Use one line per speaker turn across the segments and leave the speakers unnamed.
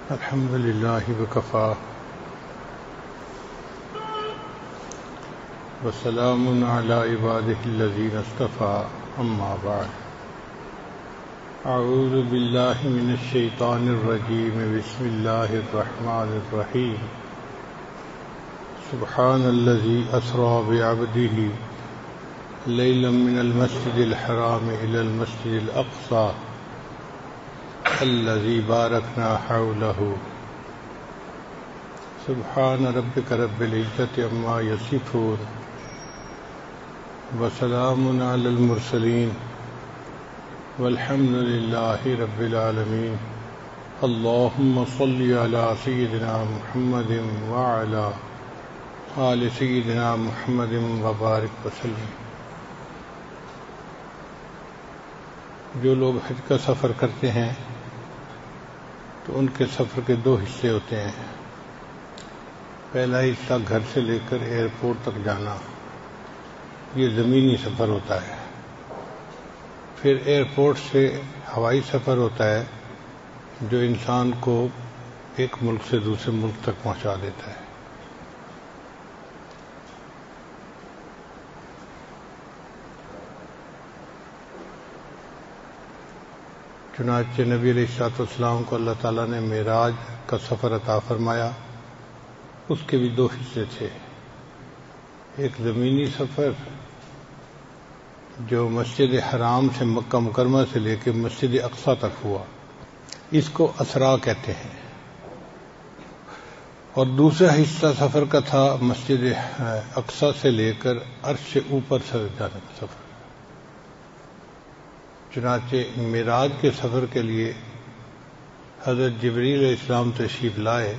الحمد لله وكفى وسلام على عباده الذين اصطفى أما بعد أعوذ بالله من الشيطان الرجيم بسم الله الرحمن الرحيم سبحان الذي أسرى بعبده ليلا من المسجد الحرام إلى المسجد الأقصى الذي باركنا حوله سبحان ربك رب العزة عما يصفون وسلام على المرسلين والحمد لله رب العالمين اللهم صل على سيدنا محمد وعلى آل سيدنا محمد وبارك وسلم۔ جو لوگ حج کا سفر کرتے ہیں تو ان کے سفر کے دو حصے ہوتے ہیں۔ پہلا حصہ گھر سے لے کر ایئرپورٹ تک جانا، یہ زمینی سفر ہوتا ہے۔ پھر ایئرپورٹ سے ہوائی سفر ہوتا ہے جو انسان کو ایک ملک سے دوسرے ملک تک پہنچا دیتا ہے۔ چنانچہ نبی علیہ السلام کو اللہ تعالیٰ نے معراج کا سفر عطا فرمایا، اس کے بھی دو حصے تھے۔ ایک زمینی سفر جو مسجد حرام سے مکہ مکرمہ سے لے کے مسجد اقصیٰ تک ہوا، اس کو اسرا کہتے ہیں، اور دوسرا حصہ سفر کا تھا مسجد اقصیٰ سے لے کر عرش سے اوپر سے جانے کا سفر۔ چنانچہ معراج کے سفر کے لیے حضرت جبریل علیہ السلام تشریف لائے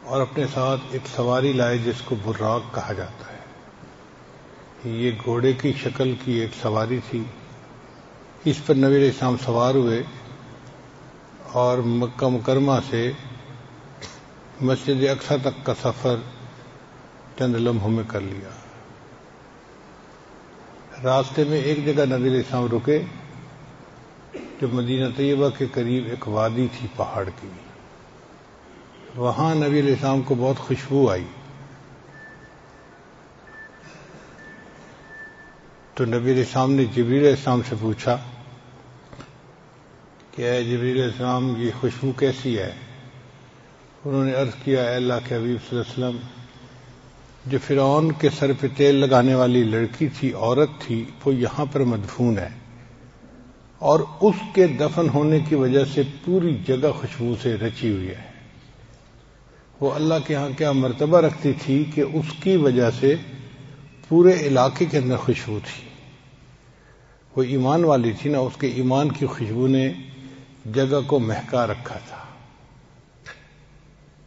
اور اپنے ساتھ ایک سواری لائے جس کو براق کہا جاتا ہے۔ یہ گھوڑے کی شکل کی ایک سواری تھی، اس پر نبی علیہ السلام سوار ہوئے اور مکہ مکرمہ سے مسجد اقصیٰ تک کا سفر چند لمحوں میں کر لیا۔ راستے میں ایک جگہ نبی علیہ السلام رکے جو مدینہ طیبہ کے قریب ایک وادی تھی پہاڑ کی۔ وہاں نبی علیہ السلام کو بہت خوشبو آئی، تو نبی علیہ السلام نے جبریل علیہ السلام سے پوچھا کہ اے جبریل علیہ السلام یہ خوشبو کیسی ہے؟ انہوں نے عرض کیا اے اللہ کے حبیب صلی اللہ علیہ وسلم، جو فرعون کے سر پہ تیل لگانے والی لڑکی تھی، عورت تھی، وہ یہاں پر مدفون ہے، اور اس کے دفن ہونے کی وجہ سے پوری جگہ خوشبو سے رچی ہوئی ہے۔ وہ اللہ کے ہاں کیا مرتبہ رکھتی تھی کہ اس کی وجہ سے پورے علاقے کے اندر خوشبو تھی۔ وہ ایمان والی تھی نا، اس کے ایمان کی خوشبو نے جگہ کو مہکا رکھا تھا۔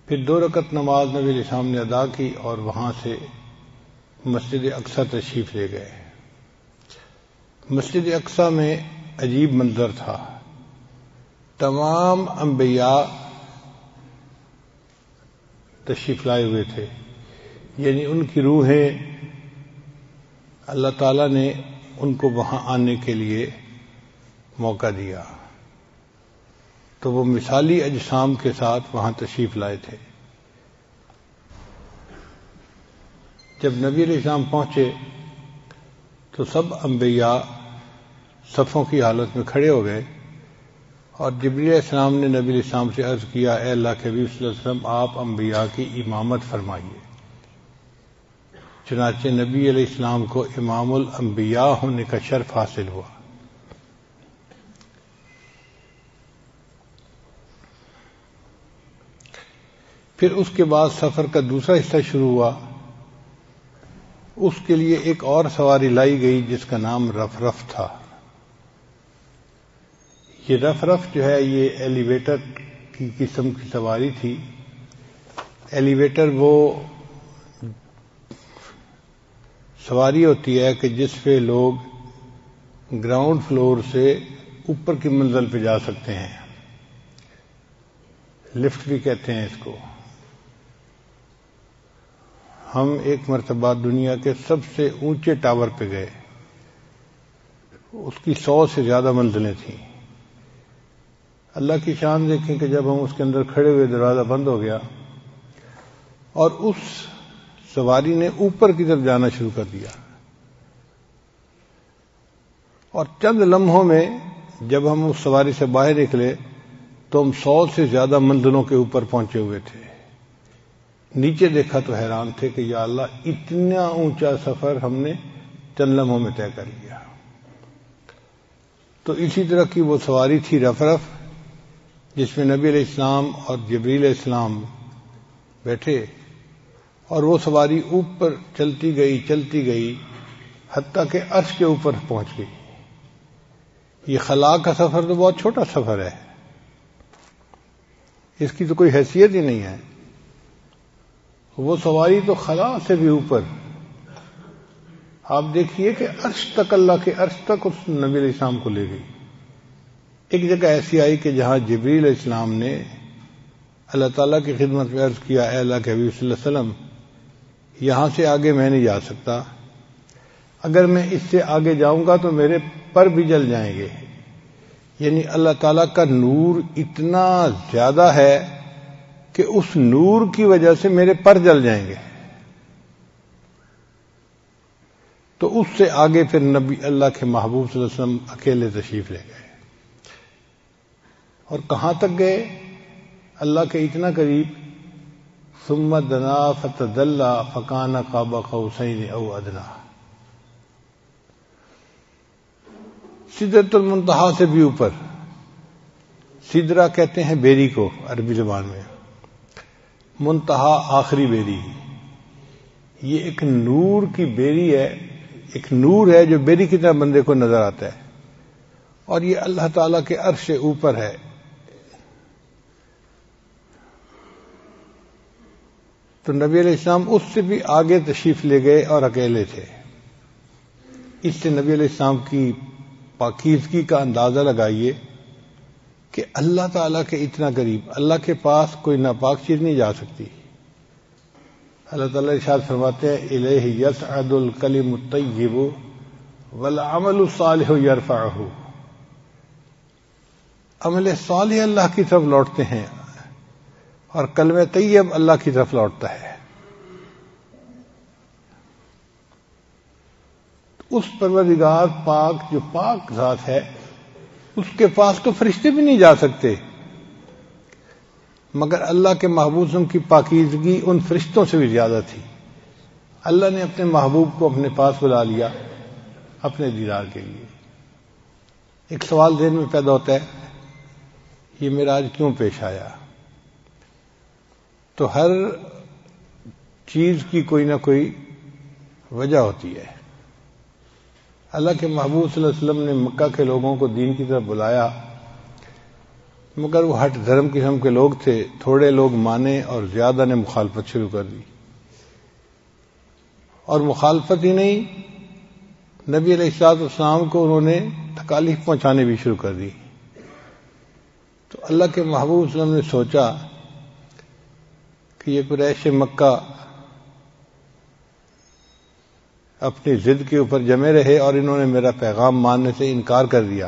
پھر 2 رکعت نماز نبی علیہ السلام نے ادا کی اور وہاں سے مسجد اقصیٰ تشریف لے گئے۔ مسجد اقصیٰ میں عجیب منظر تھا۔ تمام انبیاء تشریف لائے ہوئے تھے، یعنی ان کی روحیں اللہ تعالیٰ نے ان کو وہاں آنے کے لیے موقع دیا، تو وہ مثالی اجسام کے ساتھ وہاں تشریف لائے تھے۔ جب نبی علیہ السلام پہنچے تو سب انبیاء صفوں کی حالت میں کھڑے ہو گئے، اور جبریل علیہ السلام نے نبی علیہ السلام سے عرض کیا اے اللہ کے حبیب صلی اللہ علیہ وسلم آپ انبیاء کی امامت فرمائیے۔ چنانچہ نبی علیہ السلام کو امام الانبیاء ہونے کا شرف حاصل ہوا۔ پھر اس کے بعد سفر کا دوسرا حصہ شروع ہوا۔ اس کے لیے ایک اور سواری لائی گئی جس کا نام رفرف تھا۔ یہ رفرف جو ہے یہ ایلیویٹر کی قسم کی سواری تھی۔ ایلیویٹر وہ سواری ہوتی ہے کہ جس پہ لوگ گراؤنڈ فلور سے اوپر کی منزل پہ جا سکتے ہیں، لفٹ بھی کہتے ہیں اس کو۔ ہم ایک مرتبہ دنیا کے سب سے اونچے ٹاور پہ گئے، اس کی 100 سے زیادہ منزلیں تھیں۔ اللہ کی شان دیکھیں کہ جب ہم اس کے اندر کھڑے ہوئے دروازہ بند ہو گیا اور اس سواری نے اوپر کی طرف جانا شروع کر دیا، اور چند لمحوں میں جب ہم اس سواری سے باہر نکلے تو ہم 100 سے زیادہ منزلوں کے اوپر پہنچے ہوئے تھے۔ نیچے دیکھا تو حیران تھے کہ یا اللہ، اتنا اونچا سفر ہم نے چند لمحوں میں طے کر لیا۔ تو اسی طرح کی وہ سواری تھی رف رف، جس میں نبی علیہ السلام اور جبریل علیہ السلام بیٹھے، اور وہ سواری اوپر چلتی گئی حتیٰ کہ عرش کے اوپر پہنچ گئی۔ یہ خلا کا سفر تو بہت چھوٹا سفر ہے، اس کی تو کوئی حیثیت ہی نہیں ہے۔ وہ سواری تو خلا سے بھی اوپر، آپ دیکھیے کہ عرش تک، اللہ کے عرش تک اس نبی علیہ السلام کو لے گئی۔ ایک جگہ ایسی آئی کہ جہاں جبریل علیہ السلام نے اللہ تعالیٰ کی خدمت میں عرض کیا، اے اللہ کے حبیب صلی اللہ علیہ وسلم، یہاں سے آگے میں نہیں جا سکتا، اگر میں اس سے آگے جاؤں گا تو میرے پر بھی جل جائیں گے۔ یعنی اللہ تعالیٰ کا نور اتنا زیادہ ہے کہ اس نور کی وجہ سے میرے پر جل جائیں گے۔ تو اس سے آگے پھر نبی اللہ کے محبوب صلی اللہ علیہ وسلم اکیلے تشریف لے گئے، اور کہاں تک گئے؟ اللہ کے اتنا قریب، ثم دنا فتدلى فكان قاب قوسين او ادنى، سدرۃ المنتہا سے بھی اوپر۔ سدرہ کہتے ہیں بیری کو عربی زبان میں، منتہا آخری بیری۔ یہ ایک نور کی بیری ہے، ایک نور ہے جو بیری کی طرح بندے کو نظر آتا ہے، اور یہ اللہ تعالیٰ کے عرش سے اوپر ہے۔ تو نبی علیہ السلام اس سے بھی آگے تشریف لے گئے اور اکیلے تھے۔ اس سے نبی علیہ السلام کی پاکیزگی کا اندازہ لگائیے کہ اللہ تعالیٰ کے اتنا قریب، اللہ کے پاس کوئی ناپاک چیز نہیں جا سکتی۔ اللہ تعالیٰ ارشاد فرماتے ہیں، الیہ یصعد الکلم الطیب والعمل الصالح یرفعہ۔ عمل صالح اللہ کی طرف لوٹتے ہیں اور کلمہ طیب اللہ کی طرف لوٹتا ہے۔ اس پروردگار پاک جو پاک ذات ہے، اس کے پاس تو فرشتے بھی نہیں جا سکتے، مگر اللہ کے محبوب کی پاکیزگی ان فرشتوں سے بھی زیادہ تھی۔ اللہ نے اپنے محبوب کو اپنے پاس بلا لیا اپنے دیدار کے لیے۔ ایک سوال ذہن میں پیدا ہوتا ہے، یہ معراج کیوں پیش آیا؟ تو ہر چیز کی کوئی نہ کوئی وجہ ہوتی ہے۔ اللہ کے محبوب صلی اللہ علیہ وسلم نے مکہ کے لوگوں کو دین کی طرف بلایا، مگر وہ ہٹ دھرم قسم کے لوگ تھے، تھوڑے لوگ مانے اور زیادہ نے مخالفت شروع کر دی، اور مخالفت ہی نہیں، نبی علیہ السلام کو انہوں نے تکالیف پہنچانے بھی شروع کر دی۔ تو اللہ کے محبوب صلی اللہ علیہ وسلم نے سوچا کہ یہ قریش مکہ اپنی ضد کے اوپر جمے رہے اور انہوں نے میرا پیغام ماننے سے انکار کر دیا۔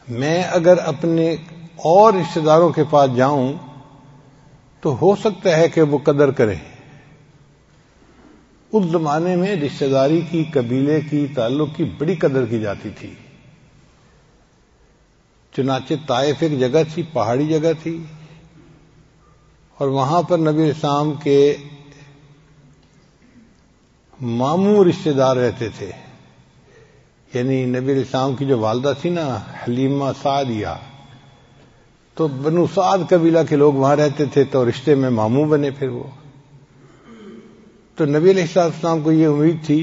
میں اگر اپنے اور رشتہ داروں کے پاس جاؤں تو ہو سکتا ہے کہ وہ قدر کریں۔ اس زمانے میں رشتہ داری کی، قبیلے کی، تعلق کی بڑی قدر کی جاتی تھی۔ چنانچہ طائف ایک جگہ تھی، پہاڑی جگہ تھی، اور وہاں پر نبی اسلام کے ماموں رشتہ دار رہتے تھے، یعنی نبی اسلام کی جو والدہ تھی نا، حلیمہ سعدیہ، تو بنو سعد قبیلہ کے لوگ وہاں رہتے تھے، تو رشتے میں ماموں بنے پھر وہ۔ تو نبی علیہ السلام کو یہ امید تھی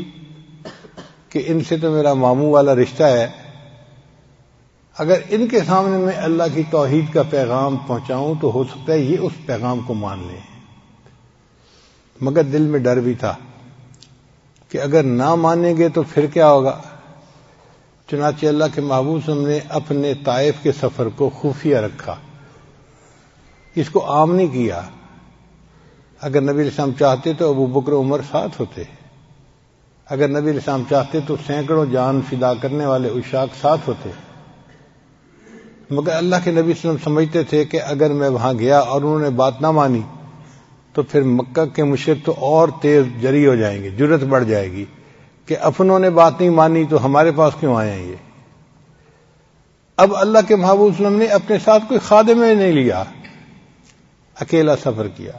کہ ان سے تو میرا ماموں والا رشتہ ہے، اگر ان کے سامنے میں اللہ کی توحید کا پیغام پہنچاؤں تو ہو سکتا ہے یہ اس پیغام کو مان لیں۔ مگر دل میں ڈر بھی تھا کہ اگر نہ مانیں گے تو پھر کیا ہوگا۔ چنانچہ اللہ کے محبوب صلی اللہ علیہ وسلم نے اپنے طائف کے سفر کو خفیہ رکھا، اس کو عام نہیں کیا۔ اگر نبی علیہ السلام چاہتے تو ابو بکر عمر ساتھ ہوتے، اگر نبی علیہ السلام چاہتے تو سینکڑوں جان فدا کرنے والے عشاق ساتھ ہوتے، مگر اللہ کے نبی صلی اللہ علیہ وسلم سمجھتے تھے کہ اگر میں وہاں گیا اور انہوں نے بات نہ مانی تو پھر مکہ کے مشرک تو اور تیز جری ہو جائیں گے، جرت بڑھ جائے گی کہ اپنوں نے بات نہیں مانی تو ہمارے پاس کیوں آئے ہیں یہ۔ اب اللہ کے محبوب صلی اللہ علیہ وسلم نے اپنے ساتھ کوئی خادم نہیں لیا، اکیلا سفر کیا۔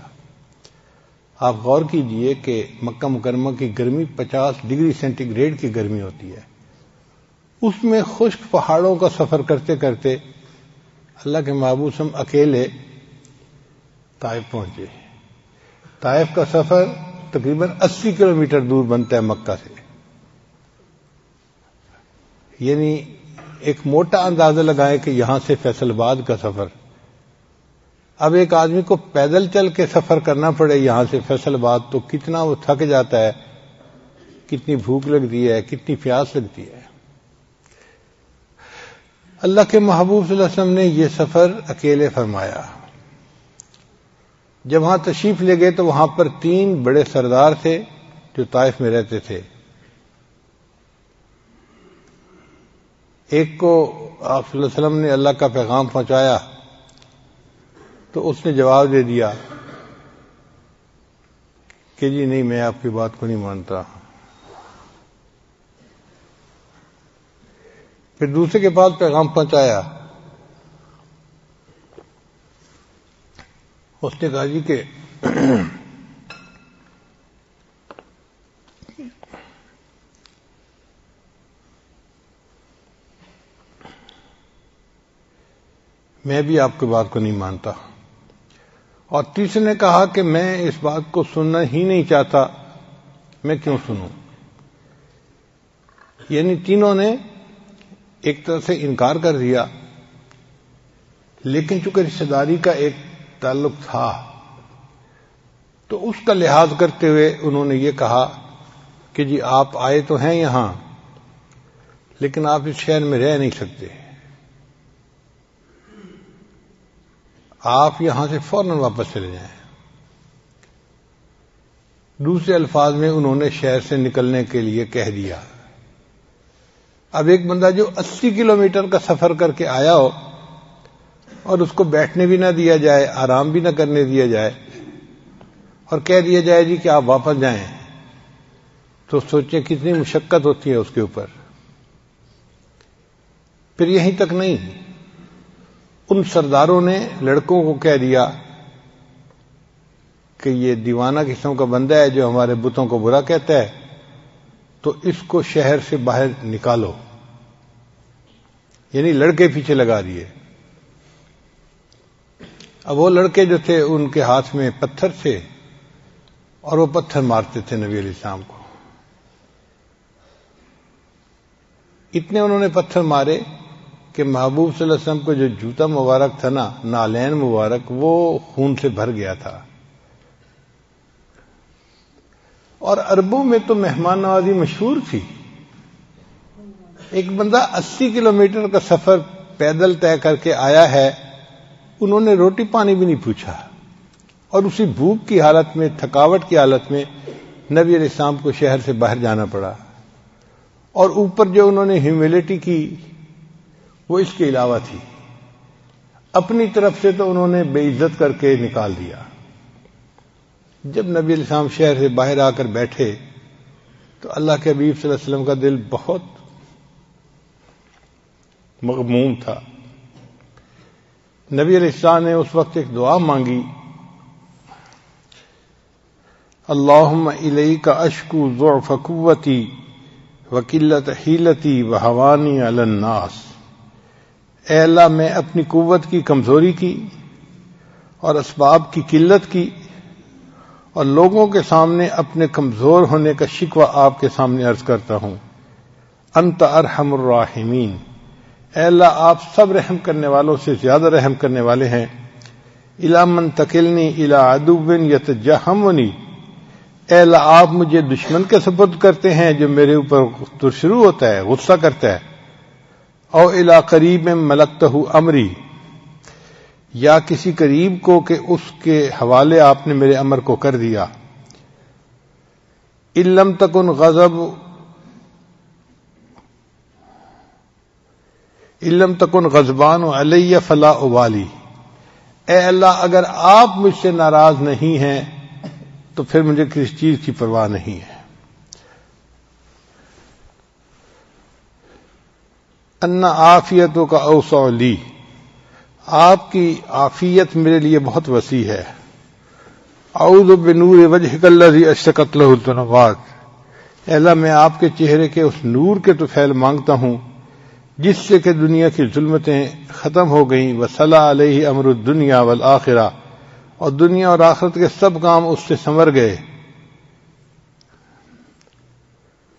آپ غور کیجئے کہ مکہ مکرمہ کی گرمی 50 ڈگری سینٹی گریڈ کی گرمی ہوتی ہے، اس میں خشک پہاڑوں کا سفر کرتے کرتے اللہ کے محبوب صلی اللہ علیہ وسلم اکیلے طائف پہنچے۔ طائف کا سفر تقریباً 80 کلومیٹر دور بنتا ہے مکہ سے، یعنی ایک موٹا اندازہ لگائے کہ یہاں سے فیصل آباد کا سفر، اب ایک آدمی کو پیدل چل کے سفر کرنا پڑے یہاں سے فیصل آباد تو کتنا وہ تھک جاتا ہے، کتنی بھوک لگتی ہے، کتنی پیاس لگتی ہے۔ اللہ کے محبوب صلی اللہ علیہ وسلم نے یہ سفر اکیلے فرمایا۔ جب وہاں تشریف لے گئے تو وہاں پر 3 بڑے سردار تھے جو طائف میں رہتے تھے۔ ایک کو آپ صلی اللہ علیہ وسلم نے اللہ کا پیغام پہنچایا تو اس نے جواب دے دیا کہ جی نہیں، میں آپ کی بات کو نہیں مانتا۔ پھر دوسرے کے پاس پیغام پہنچایا، اس نے کہا جی کہ میں بھی آپ کی بات کو نہیں مانتا، اور تیسرے نے کہا کہ میں اس بات کو سننا ہی نہیں چاہتا، میں کیوں سنوں؟ یعنی تینوں نے ایک طرح سے انکار کر دیا، لیکن چونکہ رشتہ داری کا ایک تعلق تھا تو اس کا لحاظ کرتے ہوئے انہوں نے یہ کہا کہ جی آپ آئے تو ہیں یہاں، لیکن آپ اس شہر میں رہ نہیں سکتے، آپ یہاں سے فوراً واپس چلے جائیں۔ دوسرے الفاظ میں انہوں نے شہر سے نکلنے کے لیے کہہ دیا۔ اب ایک بندہ جو 80 کلومیٹر کا سفر کر کے آیا ہو اور اس کو بیٹھنے بھی نہ دیا جائے، آرام بھی نہ کرنے دیا جائے، اور کہہ دیا جائے جی کہ آپ واپس جائیں، تو سوچیں کتنی مشقت ہوتی ہے اس کے اوپر۔ پھر یہیں تک نہیں، ان سرداروں نے لڑکوں کو کہہ دیا کہ یہ دیوانہ قسم کا بندہ ہے جو ہمارے بتوں کو برا کہتا ہے، تو اس کو شہر سے باہر نکالو، یعنی لڑکے پیچھے لگا دیے۔ اب وہ لڑکے جو تھے ان کے ہاتھ میں پتھر تھے اور وہ پتھر مارتے تھے نبی علیہ السلام کو۔ اتنے انہوں نے پتھر مارے کہ محبوب صلی اللہ علیہ وسلم کو جو جوتا مبارک تھا نا، نالین مبارک، وہ خون سے بھر گیا تھا۔ اور عربوں میں تو مہمان نوازی مشہور تھی۔ ایک بندہ 80 کلومیٹر کا سفر پیدل طے کر کے آیا ہے، انہوں نے روٹی پانی بھی نہیں پوچھا، اور اسی بھوک کی حالت میں، تھکاوٹ کی حالت میں نبی علیہ السلام کو شہر سے باہر جانا پڑا، اور اوپر جو انہوں نے ہیوملٹی کی وہ اس کے علاوہ تھی۔ اپنی طرف سے تو انہوں نے بے عزت کر کے نکال دیا۔ جب نبی علیہ السلام شہر سے باہر آ کر بیٹھے تو اللہ کے حبیب صلی اللہ علیہ وسلم کا دل بہت مغموم تھا۔ نبی علیہ السلام نے اس وقت ایک دعا مانگی، اللہم الیک اشکو ضعف قوتی وقلت حیلتی وہوانی علی الناس۔ اے اللہ، میں اپنی قوت کی کمزوری کی اور اسباب کی قلت کی اور لوگوں کے سامنے اپنے کمزور ہونے کا شکوہ آپ کے سامنے عرض کرتا ہوں۔ انت ارحم الراحمین، اے اللہ آپ سب رحم کرنے والوں سے زیادہ رحم کرنے والے ہیں۔ الی من تکلنی الی عدو یتجہمنی، اے اللہ آپ مجھے دشمن کے سپرد کرتے ہیں جو میرے اوپر شروع ہوتا ہے، غصہ کرتا ہے۔ او الی قریب ملکتہ امری، یا کسی قریب کو کہ اس کے حوالے آپ نے میرے امر کو کر دیا۔ ان لم تکن غضب علم تکن غضبان علی فلا ابالی، اے اللہ اگر آپ مجھ سے ناراض نہیں ہیں تو پھر مجھے کسی چیز کی پرواہ نہیں ہے۔ ان عافیتوں کا اوسع لی، آپ کی عافیت میرے لیے بہت وسیع ہے۔ اعوذ بنور وجہک الذی اشرقت لہ الظلمات، اے اللہ میں آپ کے چہرے کے اس نور کے طفیل مانگتا ہوں جس سے کہ دنیا کی ظلمتیں ختم ہو گئیں، وصلح علیہ امر الدنیا والآخرہ، اور دنیا اور آخرت کے سب کام اس سے سنور گئے،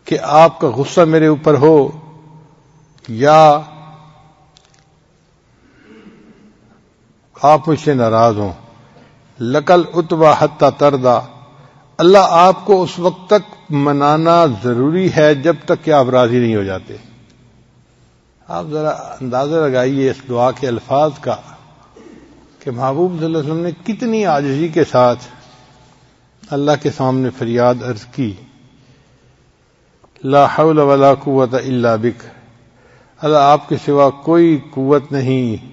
کہ آپ کا غصہ میرے اوپر ہو یا آپ مجھ سے ناراض ہوں۔ لکل اتبا حتی تردا، اللہ آپ کو اس وقت تک منانا ضروری ہے جب تک کہ آپ راضی نہیں ہو جاتے۔ آپ ذرا اندازہ لگائیے اس دعا کے الفاظ کا کہ محبوب صلی اللہ علیہ وسلم نے کتنی عاجزی کے ساتھ اللہ کے سامنے فریاد عرض کی، لا حول ولا قوت الا بک، اللہ آپ کے سوا کوئی قوت نہیں۔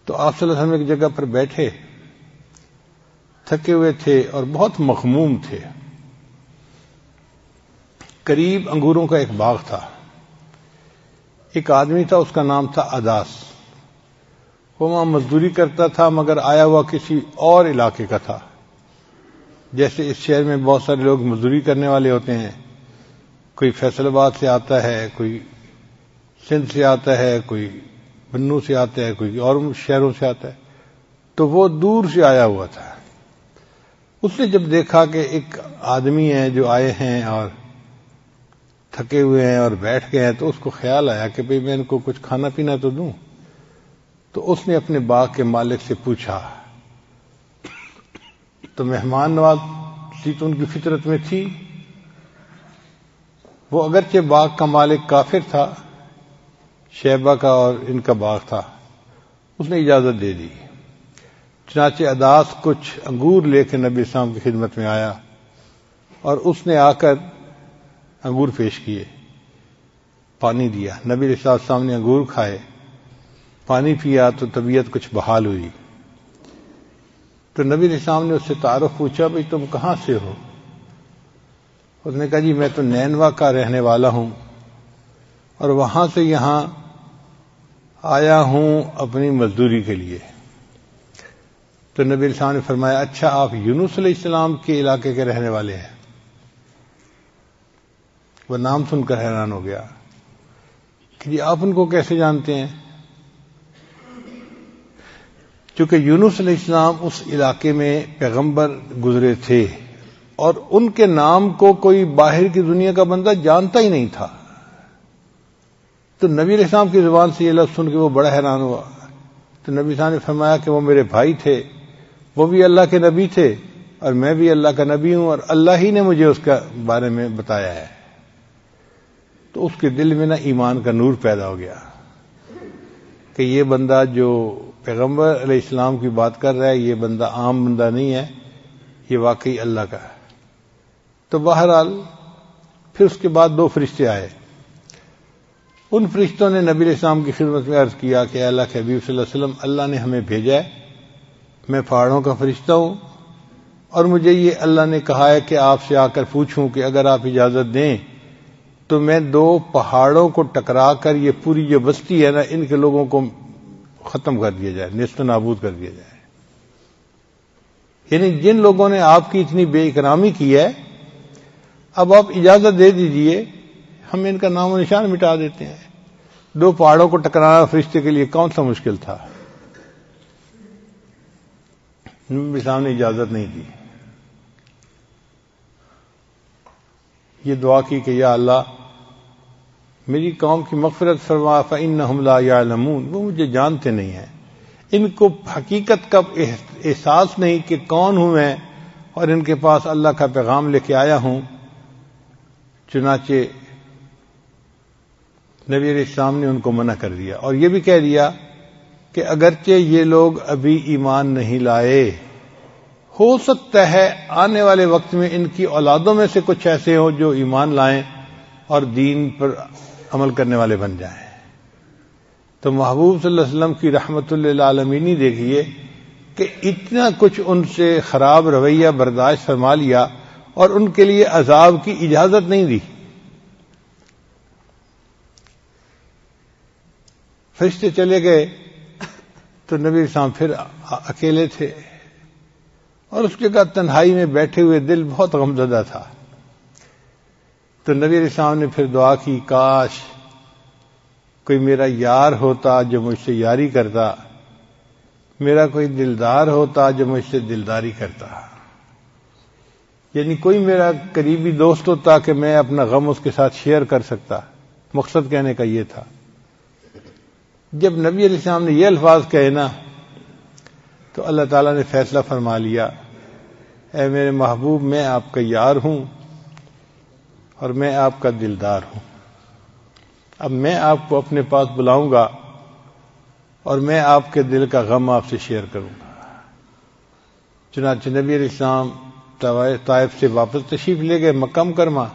تو آپ صلی اللہ علیہ وسلم ایک جگہ پر بیٹھے، تھکے ہوئے تھے اور بہت مغموم تھے۔ قریب انگوروں کا ایک باغ تھا، ایک آدمی تھا، اس کا نام تھا اداس، وہ وہاں مزدوری کرتا تھا مگر آیا ہوا کسی اور علاقے کا تھا۔ جیسے اس شہر میں بہت سارے لوگ مزدوری کرنے والے ہوتے ہیں، کوئی فیصل آباد سے آتا ہے، کوئی سندھ سے آتا ہے، کوئی بنو سے آتا ہے، کوئی اور شہروں سے آتا ہے، تو وہ دور سے آیا ہوا تھا۔ اس نے جب دیکھا کہ ایک آدمی ہے جو آئے ہیں اور تھکے ہوئے ہیں اور بیٹھ گئے ہیں، تو اس کو خیال آیا کہ بھئی میں ان کو کچھ کھانا پینا تو دوں۔ تو اس نے اپنے باغ کے مالک سے پوچھا، تو مہمان نوازی تو ان کی فطرت میں تھی۔ وہ اگرچہ باغ کا مالک کافر تھا، شیبہ کا اور ان کا باغ تھا، اس نے اجازت دے دی۔ چنانچہ اداس کچھ انگور لے کے نبی اسلام کی خدمت میں آیا اور اس نے آ کر انگور پیش کیے، پانی دیا۔ نبی علیہ السلام نے انگور کھائے، پانی پیا تو طبیعت کچھ بحال ہوئی۔ تو نبی علیہ السلام نے اس سے تعارف پوچھا، بھئی تم کہاں سے ہو؟ اس نے کہا جی میں تو نینوا کا رہنے والا ہوں اور وہاں سے یہاں آیا ہوں اپنی مزدوری کے لیے۔ تو نبی علیہ السلام نے فرمایا، اچھا آپ یونس علیہ السلام کے علاقے کے رہنے والے ہیں؟ وہ نام سن کر حیران ہو گیا کہ جی آپ ان کو کیسے جانتے ہیں؟ چونکہ یونس علیہ السلام اس علاقے میں پیغمبر گزرے تھے اور ان کے نام کو کوئی باہر کی دنیا کا بندہ جانتا ہی نہیں تھا۔ تو نبی علیہ السلام کی زبان سے یہ لفظ سن کے وہ بڑا حیران ہوا۔ تو نبی صاحب نے فرمایا کہ وہ میرے بھائی تھے، وہ بھی اللہ کے نبی تھے اور میں بھی اللہ کا نبی ہوں، اور اللہ ہی نے مجھے اس کے بارے میں بتایا ہے۔ تو اس کے دل میں ایمان کا نور پیدا ہو گیا کہ یہ بندہ جو پیغمبر علیہ السلام کی بات کر رہا ہے، یہ بندہ عام بندہ نہیں ہے، یہ واقعی اللہ کا ہے۔ تو بہرحال پھر اس کے بعد دو فرشتے آئے۔ ان فرشتوں نے نبی علیہ السلام کی خدمت میں عرض کیا کہ اللہ کے حبیب صلی اللہ علیہ وسلم، اللہ نے ہمیں بھیجا ہے، میں پہاڑوں کا فرشتہ ہوں اور مجھے یہ اللہ نے کہا ہے کہ آپ سے آ کر پوچھوں کہ اگر آپ اجازت دیں تو میں دو پہاڑوں کو ٹکرا کر یہ پوری جو بستی ہے نا، ان کے لوگوں کو ختم کر دیا جائے، نیست و نابود کر دیا جائے۔ یعنی جن لوگوں نے آپ کی اتنی بے اکرامی کی ہے، اب آپ اجازت دے دیجئے، ہم ان کا نام و نشان مٹا دیتے ہیں۔ دو پہاڑوں کو ٹکرانا فرشتے کے لیے کون سا مشکل تھا؟ نبی صاحب نے اجازت نہیں دی، یہ دعا کی کہ یا اللہ میری قوم کی مغفرت فرما، فإنہم لا یعلمون، وہ مجھے جانتے نہیں ہیں، ان کو حقیقت کا احساس نہیں کہ کون ہوں میں، اور ان کے پاس اللہ کا پیغام لے کے آیا ہوں۔ چنانچہ نبی علیہ السلام نے ان کو منع کر دیا اور یہ بھی کہہ دیا کہ اگرچہ یہ لوگ ابھی ایمان نہیں لائے، ہو سکتا ہے آنے والے وقت میں ان کی اولادوں میں سے کچھ ایسے ہوں جو ایمان لائیں اور دین پر عمل کرنے والے بن جائیں۔ تو محبوب صلی اللہ علیہ وسلم کی رحمت للعالمین دیکھیے کہ اتنا کچھ ان سے خراب رویہ برداشت فرما لیا اور ان کے لیے عذاب کی اجازت نہیں دی. فرشتے چلے گئے تو نبی اسلام پھر اکیلے تھے اور اس جگہ تنہائی میں بیٹھے ہوئے دل بہت غمزدہ تھا. تو نبی اسلام نے پھر دعا کی، کاش کوئی میرا یار ہوتا جو مجھ سے یاری کرتا، میرا کوئی دلدار ہوتا جو مجھ سے دلداری کرتا، یعنی کوئی میرا قریبی دوست ہوتا کہ میں اپنا غم اس کے ساتھ شیئر کر سکتا. مقصد کہنے کا یہ تھا. جب نبی علیہ السلام نے یہ الفاظ کہے نا تو اللہ تعالیٰ نے فیصلہ فرما لیا، اے میرے محبوب میں آپ کا یار ہوں اور میں آپ کا دلدار ہوں. اب میں آپ کو اپنے پاس بلاؤں گا اور میں آپ کے دل کا غم آپ سے شیئر کروں گا. چنانچہ نبی علیہ السلام طائف سے واپس تشریف لے گئے مکہ مکرمہ،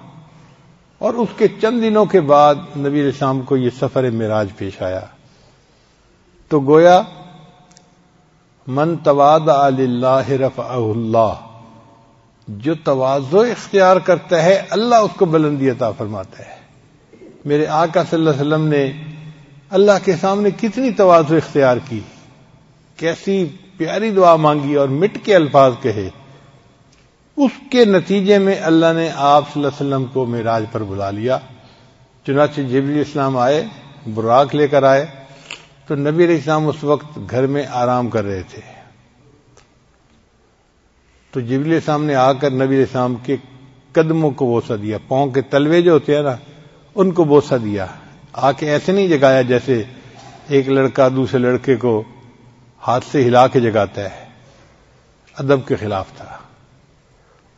اور اس کے چند دنوں کے بعد نبی علیہ السلام کو یہ سفر معراج پیش آیا. تو گویا من تواضع للہ رفعہ اللہ، جو تواضع اختیار کرتا ہے اللہ اس کو بلندی عطا فرماتا ہے. میرے آقا صلی اللہ علیہ وسلم نے اللہ کے سامنے کتنی تواضع اختیار کی، کیسی پیاری دعا مانگی اور مٹ کے الفاظ کہے. اس کے نتیجے میں اللہ نے آپ صلی اللہ علیہ وسلم کو معراج پر بلا لیا. چنانچہ جبریل السلام آئے، براق لے کر آئے تو نبی علیہ السلام اس وقت گھر میں آرام کر رہے تھے. تو جبریل السلام نے آ کر نبی علیہ السلام کے قدموں کو بوسہ دیا، پاؤں کے تلوے جو ہوتے ہیں نا ان کو بوسہ دیا. آ کے ایسے نہیں جگایا جیسے ایک لڑکا دوسرے لڑکے کو ہاتھ سے ہلا کے جگاتا ہے، ادب کے خلاف تھا.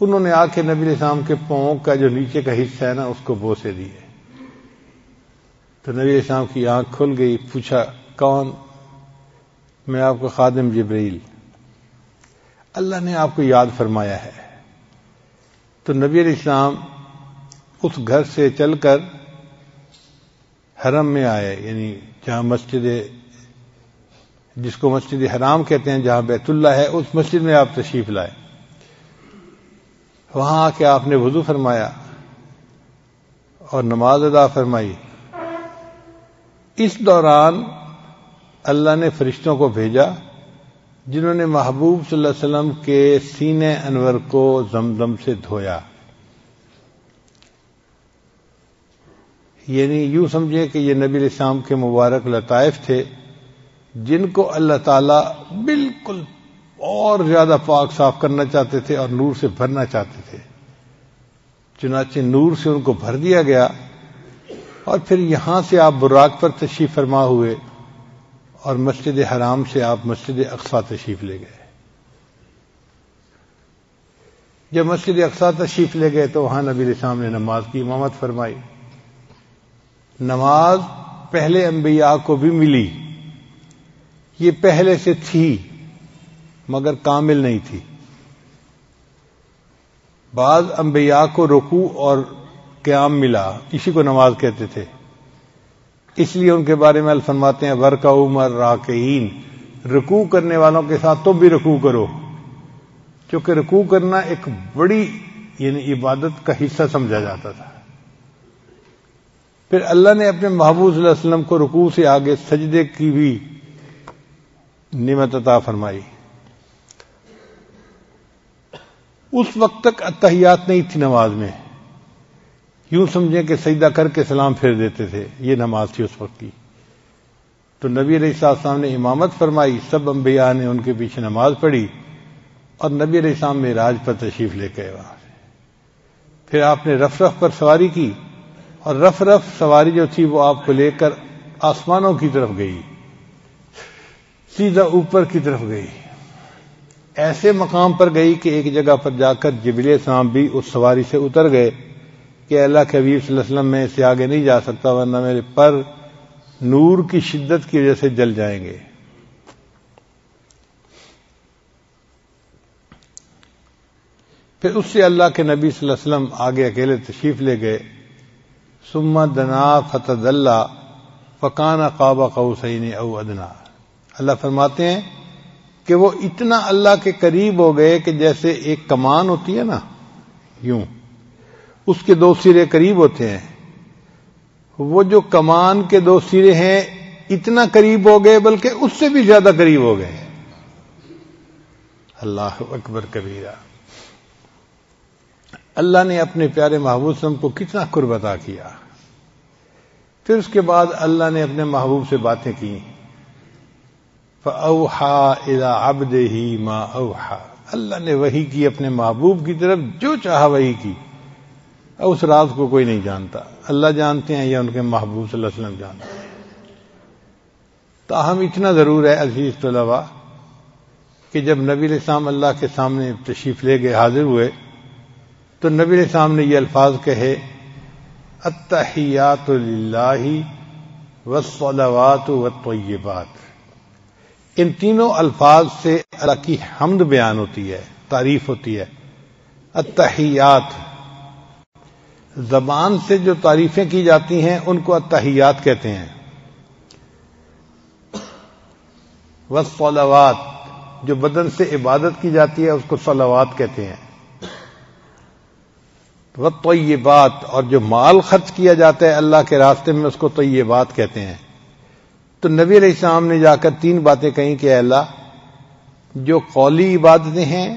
انہوں نے آ کے نبی علیہ السلام کے پاؤں کا جو نیچے کا حصہ ہے نا اس کو بوسے دیے. تو نبی علیہ السلام کی آنکھ کھل گئی. پوچھا کون؟ میں آپ کا خادم جبرائیل، اللہ نے آپ کو یاد فرمایا ہے. تو نبی علیہ السلام اس گھر سے چل کر حرم میں آئے، یعنی جہاں مسجد جس کو مسجد حرام کہتے ہیں، جہاں بیت اللہ ہے، اس مسجد میں آپ تشریف لائے. وہاں آ کے آپ نے وضو فرمایا اور نماز ادا فرمائی. اس دوران اللہ نے فرشتوں کو بھیجا جنہوں نے محبوب صلی اللہ علیہ وسلم کے سینے انور کو زمزم سے دھویا. یعنی یوں سمجھیں کہ یہ نبی علیہ السلام کے مبارک لطائف تھے جن کو اللہ تعالیٰ بالکل اور زیادہ پاک صاف کرنا چاہتے تھے اور نور سے بھرنا چاہتے تھے. چنانچہ نور سے ان کو بھر دیا گیا اور پھر یہاں سے آپ براق پر تشریف فرما ہوئے اور مسجد حرام سے آپ مسجد اقصی تشریف لے گئے. جب مسجد اقصی تشریف لے گئے تو وہاں نبی علیہ السلام نے نماز کی امامت فرمائی. نماز پہلے انبیاء کو بھی ملی، یہ پہلے سے تھی مگر کامل نہیں تھی. بعض انبیاء کو رکوع اور قیام ملا، اسی کو نماز کہتے تھے. اس لیے ان کے بارے میں فرماتے ہیں ورکعوا مع الراکعین، رکوع کرنے والوں کے ساتھ تم بھی رکوع کرو، کیونکہ رکوع کرنا ایک بڑی یعنی عبادت کا حصہ سمجھا جاتا تھا. پھر اللہ نے اپنے محبوب صلی اللہ علیہ وسلم کو رکوع سے آگے سجدے کی بھی نعمت عطا فرمائی. اس وقت تک اتحیات نہیں تھی نماز میں، یوں سمجھیں کہ سجدہ کر کے سلام پھیر دیتے تھے، یہ نماز تھی اس وقت کی. تو نبی علیہ السلام نے امامت فرمائی، سب انبیاء نے ان کے پیچھے نماز پڑھی اور نبی علیہ السلام معراج پر تشریف لے گئے وہاں سے. پھر آپ نے رف رف پر سواری کی اور رف رف سواری جو تھی وہ آپ کو لے کر آسمانوں کی طرف گئی، سیدھا اوپر کی طرف گئی. ایسے مقام پر گئی کہ ایک جگہ پر جا کر جبریل السلام بھی اس سواری سے اتر گئے کہ اللہ کے حبیب صلی اللہ علیہ وسلم میں اس سے آگے نہیں جا سکتا ورنہ میرے پر نور کی شدت کی وجہ سے جل جائیں گے. پھر اس سے اللہ کے نبی صلی اللہ علیہ وسلم آگے اکیلے تشریف لے گئے. ثم دنا فتدلی، فَكَانَ قَابَ قَوْسَيْنِ أَوْ أَدْنَىٰ۔ اللہ فرماتے ہیں کہ وہ اتنا اللہ کے قریب ہو گئے کہ جیسے ایک کمان ہوتی ہے نا، یوں اس کے دو سرے قریب ہوتے ہیں، وہ جو کمان کے دو سرے ہیں اتنا قریب ہو گئے بلکہ اس سے بھی زیادہ قریب ہو گئے۔ اللہ اکبر کبیرہ۔ اللہ نے اپنے پیارے محبوب صلی اللہ علیہ وسلم کو کتنا قرب عطا کیا۔ پھر اس کے بعد اللہ نے اپنے محبوب سے باتیں کی، فَأَوْحَىٰ إِلَىٰ عَبْدِهِ مَا أَوْحَىٰ۔ اللہ نے وحی کی اپنے محبوب کی طرف جو چاہا وحی کی، اس راز کو کوئی نہیں جانتا، اللہ جانتے ہیں یا ان کے محبوب صلی اللہ علیہ وسلم جانتے ہیں۔ تاہم اتنا ضرور ہے عزیز طلباء کہ جب نبی علیہ السلام اللہ کے سامنے تشریف لے گئے، حاضر ہوئے، تو نبی علیہ السلام نے یہ الفاظ کہے، التحیات للہ والصلوات والطیبات۔ ان تینوں الفاظ سے اللہ کی حمد بیان ہوتی ہے، تعریف ہوتی ہے۔ التحیات، زبان سے جو تعریفیں کی جاتی ہیں ان کو التحیات کہتے ہیں۔ والصلوات، جو بدن سے عبادت کی جاتی ہے اس کو صلوات کہتے ہیں۔ والطیبات، اور جو مال خرچ کیا جاتا ہے اللہ کے راستے میں اس کو طیبات کہتے ہیں۔ تو نبی علیہ السلام نے جا کر تین باتیں کہیں کہ اے اللہ، جو قولی عبادتیں ہیں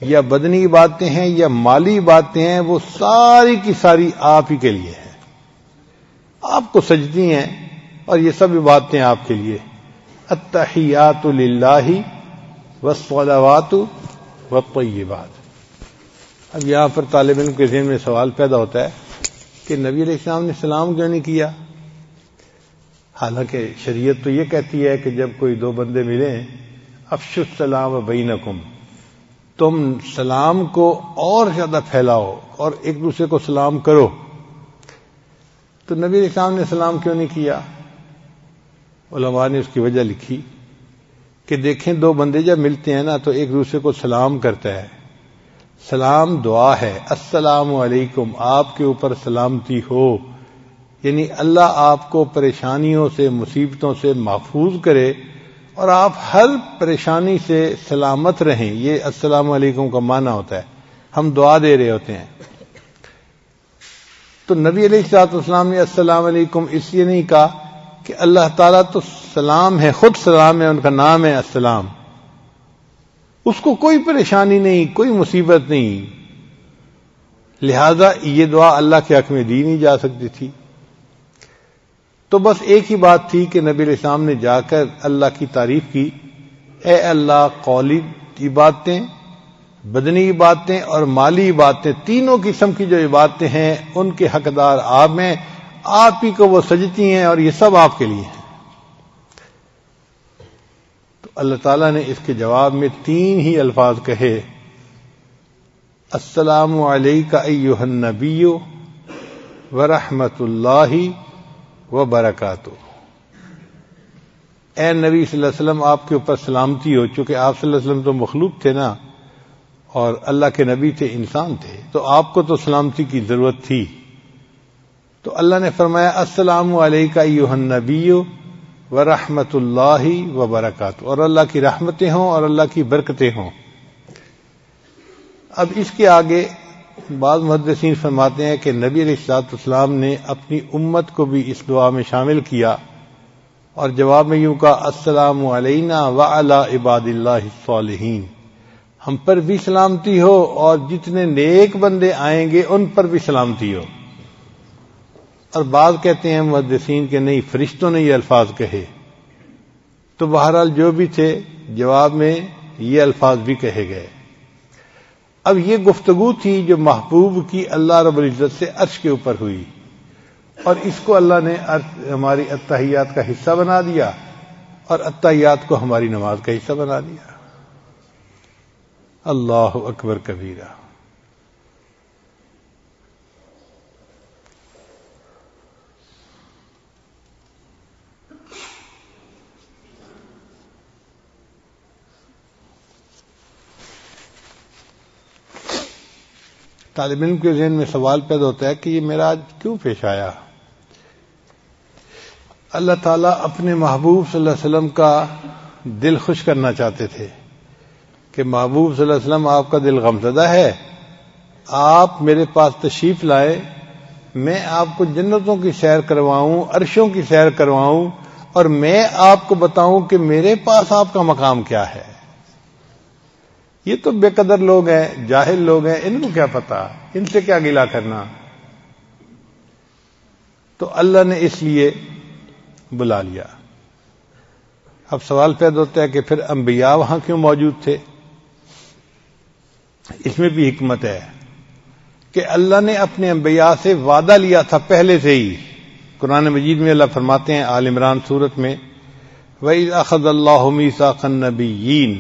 یا بدنی عبادتیں ہیں یا مالی عبادتیں ہیں وہ ساری کی ساری آپ ہی کے لیے ہیں، آپ کو سجدی ہیں اور یہ سب عبادتیں آپ کے لیے۔ التحیات للہ والصلوات والطیبات۔ اب یہاں پر طالب علم کے ذہن میں سوال پیدا ہوتا ہے کہ نبی علیہ السلام نے سلام کیوں نہیں کیا؟ حالانکہ شریعت تو یہ کہتی ہے کہ جب کوئی دو بندے ملیں، افشوا السلام بینکم، تم سلام کو اور زیادہ پھیلاؤ اور ایک دوسرے کو سلام کرو۔ تو نبی علیہ السلام نے سلام کیوں نہیں کیا؟ علماء نے اس کی وجہ لکھی کہ دیکھیں دو بندے جب ملتے ہیں نا تو ایک دوسرے کو سلام کرتا ہے، سلام دعا ہے، السلام علیکم، آپ کے اوپر سلامتی ہو، یعنی اللہ آپ کو پریشانیوں سے مصیبتوں سے محفوظ کرے اور آپ ہر پریشانی سے سلامت رہیں، یہ السلام علیکم کا معنی ہوتا ہے، ہم دعا دے رہے ہوتے ہیں۔ تو نبی علیہ الصلوۃ والسلام نے السلام علیکم اس لیے نہیں کہا کہ اللہ تعالیٰ تو سلام ہے، خود سلام ہے، ان کا نام ہے السلام، اس کو کوئی پریشانی نہیں، کوئی مصیبت نہیں، لہذا یہ دعا اللہ کے حق میں دی نہیں جا سکتی تھی۔ تو بس ایک ہی بات تھی کہ نبی علیہ السلام نے جا کر اللہ کی تعریف کی، اے اللہ، قولی عبادتیں، بدنی عبادتیں اور مالی عبادتیں، تینوں قسم کی جو عبادتیں ہیں ان کے حقدار آپ ہیں، آپ ہی کو وہ سجدتی ہیں اور یہ سب آپ کے لیے ہیں۔ تو اللہ تعالیٰ نے اس کے جواب میں تین ہی الفاظ کہے، السلام علیک ایھا النبی ورحمۃ اللہ وبرکاتہ۔ اے نبی صلی اللہ علیہ وسلم، آپ کے اوپر سلامتی ہو، چونکہ آپ صلی اللہ علیہ وسلم تو مخلوق تھے نا اور اللہ کے نبی تھے، انسان تھے، تو آپ کو تو سلامتی کی ضرورت تھی۔ تو اللہ نے فرمایا السلام علیک ایھا النبی ورحمۃ اللہ وبرکاتہ، اور اللہ کی رحمتیں ہوں اور اللہ کی برکتیں ہوں۔ اب اس کے آگے بعض محدثین فرماتے ہیں کہ نبی علیہ الصلوۃ والسلام نے اپنی امت کو بھی اس دعا میں شامل کیا اور جواب میں یوں کہا، السلام علینا وعلی عباد اللہ الصالحین، ہم پر بھی سلامتی ہو اور جتنے نیک بندے آئیں گے ان پر بھی سلامتی ہو۔ اور بعض کہتے ہیں محدثین کہ نہیں، فرشتوں نے یہ الفاظ کہے۔ تو بہرحال جو بھی تھے، جواب میں یہ الفاظ بھی کہے گئے۔ اب یہ گفتگو تھی جو محبوب کی اللہ رب العزت سے عرش کے اوپر ہوئی، اور اس کو اللہ نے ہماری التحیات کا حصہ بنا دیا اور التحیات کو ہماری نماز کا حصہ بنا دیا۔ اللہ اکبر کبیرہ۔ طالب علم کے ذہن میں سوال پیدا ہوتا ہے کہ یہ معراج کیوں پیش آیا؟ اللہ تعالیٰ اپنے محبوب صلی اللہ علیہ وسلم کا دل خوش کرنا چاہتے تھے کہ محبوب صلی اللہ علیہ وسلم آپ کا دل غمزدہ ہے، آپ میرے پاس تشریف لائے، میں آپ کو جنتوں کی سیر کرواؤں، عرشوں کی سیر کرواؤں، اور میں آپ کو بتاؤں کہ میرے پاس آپ کا مقام کیا ہے۔ یہ تو بے قدر لوگ ہیں، جاہل لوگ ہیں، ان کو کیا پتا، ان سے کیا گلہ کرنا۔ تو اللہ نے اس لیے بلا لیا۔ اب سوال پیدا ہوتا ہے کہ پھر انبیاء وہاں کیوں موجود تھے؟ اس میں بھی حکمت ہے کہ اللہ نے اپنے انبیاء سے وعدہ لیا تھا پہلے سے ہی۔ قرآن مجید میں اللہ فرماتے ہیں آل عمران سورت میں وَإِذْ أَخَذَ اللَّهُ مِيثَاقَ النَّبِيِّينَ،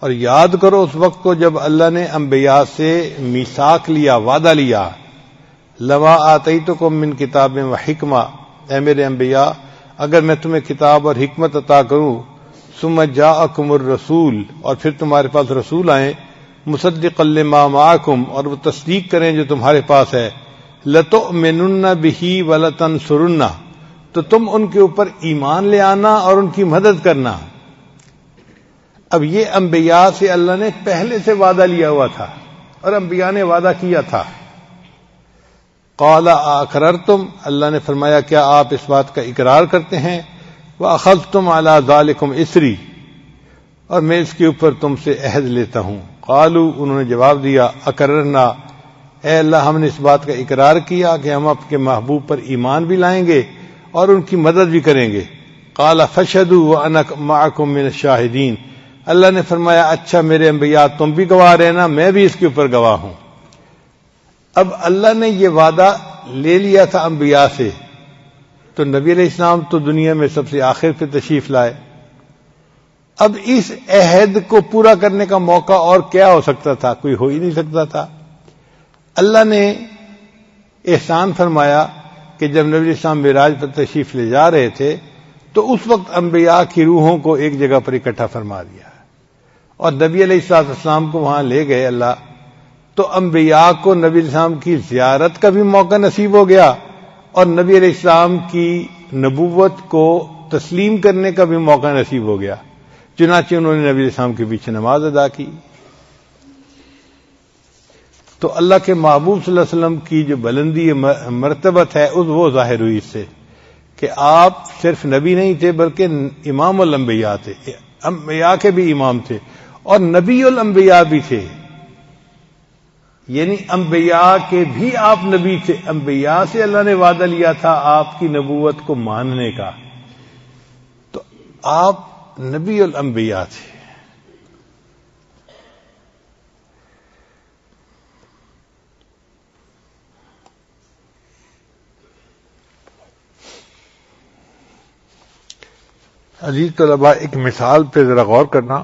اور یاد کرو اس وقت کو جب اللہ نے انبیاء سے میثاق لیا، وعدہ لیا، لَمَا آتَيْتُكُم مِّن كِتَابٍ وَحِكْمَةٍ، اے میرے انبیاء اگر میں تمہیں کتاب اور حکمت عطا کروں، ثُمَّ جَاءَكُمُ الرَّسُولُ، اور پھر تمہارے پاس رسول آئیں، مُصَدِّقًا لِّمَا مَعَكُمْ، اور وہ تصدیق کریں جو تمہارے پاس ہے، لَتُؤْمِنُنَّ بِهِ وَلَتَنصُرُنَّ، تو تم ان کے اوپر ایمان لے آنا اور ان کی مدد کرنا۔ اب یہ انبیاء سے اللہ نے پہلے سے وعدہ لیا ہوا تھا، اور انبیاء نے وعدہ کیا تھا۔ قال اقررتم، اللہ نے فرمایا کیا آپ اس بات کا اقرار کرتے ہیں، واخذتم علی ذالکم اسری، اور میں اس کے اوپر تم سے عہد لیتا ہوں۔ قالوا، انہوں نے جواب دیا، اقررنا، اے اللہ ہم نے اس بات کا اقرار کیا کہ ہم اپنے محبوب پر ایمان بھی لائیں گے اور ان کی مدد بھی کریں گے۔ قال فاشهدوا وانا معكم من الشاہدین، اللہ نے فرمایا اچھا میرے انبیاء تم بھی گواہ رہنا، میں بھی اس کے اوپر گواہ ہوں۔ اب اللہ نے یہ وعدہ لے لیا تھا انبیاء سے، تو نبی علیہ السلام تو دنیا میں سب سے آخر پہ تشریف لائے۔ اب اس عہد کو پورا کرنے کا موقع اور کیا ہو سکتا تھا؟ کوئی ہو ہی نہیں سکتا تھا۔ اللہ نے احسان فرمایا کہ جب نبی علیہ السلام معراج پر تشریف لے جا رہے تھے تو اس وقت انبیاء کی روحوں کو ایک جگہ پر اکٹھا فرما دیا، اور نبی علیہ السلام کو وہاں لے گئے اللہ، تو انبیاء کو نبی علیہ السلام کی زیارت کا بھی موقع نصیب ہو گیا، اور نبی علیہ السلام کی نبوت کو تسلیم کرنے کا بھی موقع نصیب ہو گیا، چنانچہ انہوں نے نبی علیہ السلام کے پیچھے نماز ادا کی۔ تو اللہ کے محبوب صلی اللہ علیہ وسلم کی جو بلندی مرتبت ہے وہ ظاہر ہوئی اس سے کہ آپ صرف نبی نہیں تھے بلکہ امام الانبیاء تھے، انبیاء کے بھی امام تھے اور نبی الانبیاء بھی تھے، یعنی انبیاء کے بھی آپ نبی تھے۔ انبیاء سے اللہ نے وعدہ لیا تھا آپ کی نبوت کو ماننے کا، تو آپ نبی الانبیاء تھے۔ عزیز طلباء، ایک مثال پہ ذرا غور کرنا۔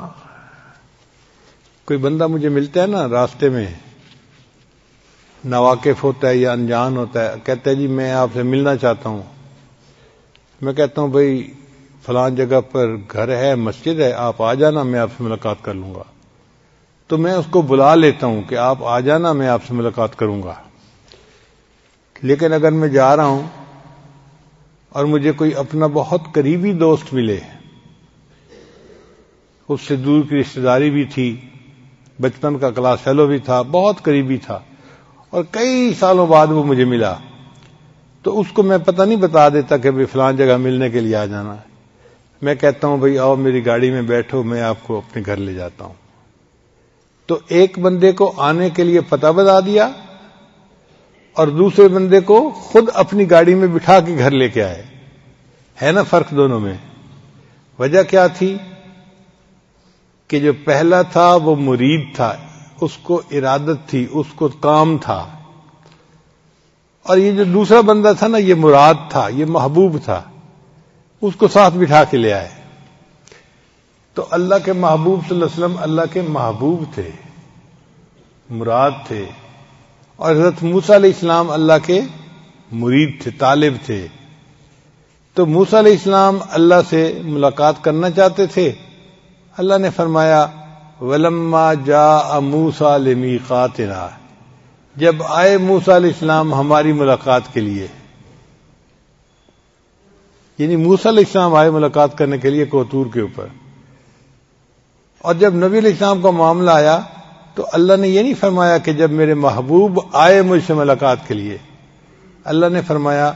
کوئی بندہ مجھے ملتا ہے نا راستے میں، ناواقف ہوتا ہے یا انجان ہوتا ہے، کہتا ہے جی میں آپ سے ملنا چاہتا ہوں۔ میں کہتا ہوں بھئی فلان جگہ پر گھر ہے، مسجد ہے، آپ آ جانا، میں آپ سے ملاقات کر لوں گا۔ تو میں اس کو بلا لیتا ہوں کہ آپ آ جانا، میں آپ سے ملاقات کروں گا۔ لیکن اگر میں جا رہا ہوں اور مجھے کوئی اپنا بہت قریبی دوست ملے، اس سے دور کی رشتہ داری بھی تھی، بچپن کا کلاس فیلو بھی تھا، بہت قریبی تھا، اور کئی سالوں بعد وہ مجھے ملا، تو اس کو میں پتہ نہیں بتا دیتا کہ فلان جگہ ملنے کے لیے آ جانا ہے۔ میں کہتا ہوں بھئی آؤ میری گاڑی میں بیٹھو، میں آپ کو اپنے گھر لے جاتا ہوں۔ تو ایک بندے کو آنے کے لیے پتہ بتا دیا اور دوسرے بندے کو خود اپنی گاڑی میں بٹھا کے گھر لے کے آئے۔ ہے نا فرق دونوں میں؟ وجہ کیا تھی کہ جو پہلا تھا وہ مرید تھا، اس کو ارادت تھی، اس کو کام تھا، اور یہ جو دوسرا بندہ تھا نا یہ مراد تھا، یہ محبوب تھا، اس کو ساتھ بٹھا کے لے آئے۔ تو اللہ کے محبوب صلی اللہ علیہ وسلم اللہ کے محبوب تھے، مراد تھے، اور حضرت موسیٰ علیہ السلام اللہ کے مرید تھے، طالب تھے۔ تو موسیٰ علیہ السلام اللہ سے ملاقات کرنا چاہتے تھے۔ اللہ نے فرمایا وَلَمَّا جَاءَ مُوسَىٰ لِمِيقَاتِنَا، جب آئے موسیٰ علیہ السلام ہماری ملاقات کے لیے، یعنی موسیٰ علیہ السلام آئے ملاقات کرنے کے لیے کوہ طور کے اوپر، اور جب نبی علیہ السلام کا معاملہ آیا تو اللہ نے یہ نہیں فرمایا کہ جب میرے محبوب آئے مجھ سے ملاقات کے لیے، اللہ نے فرمایا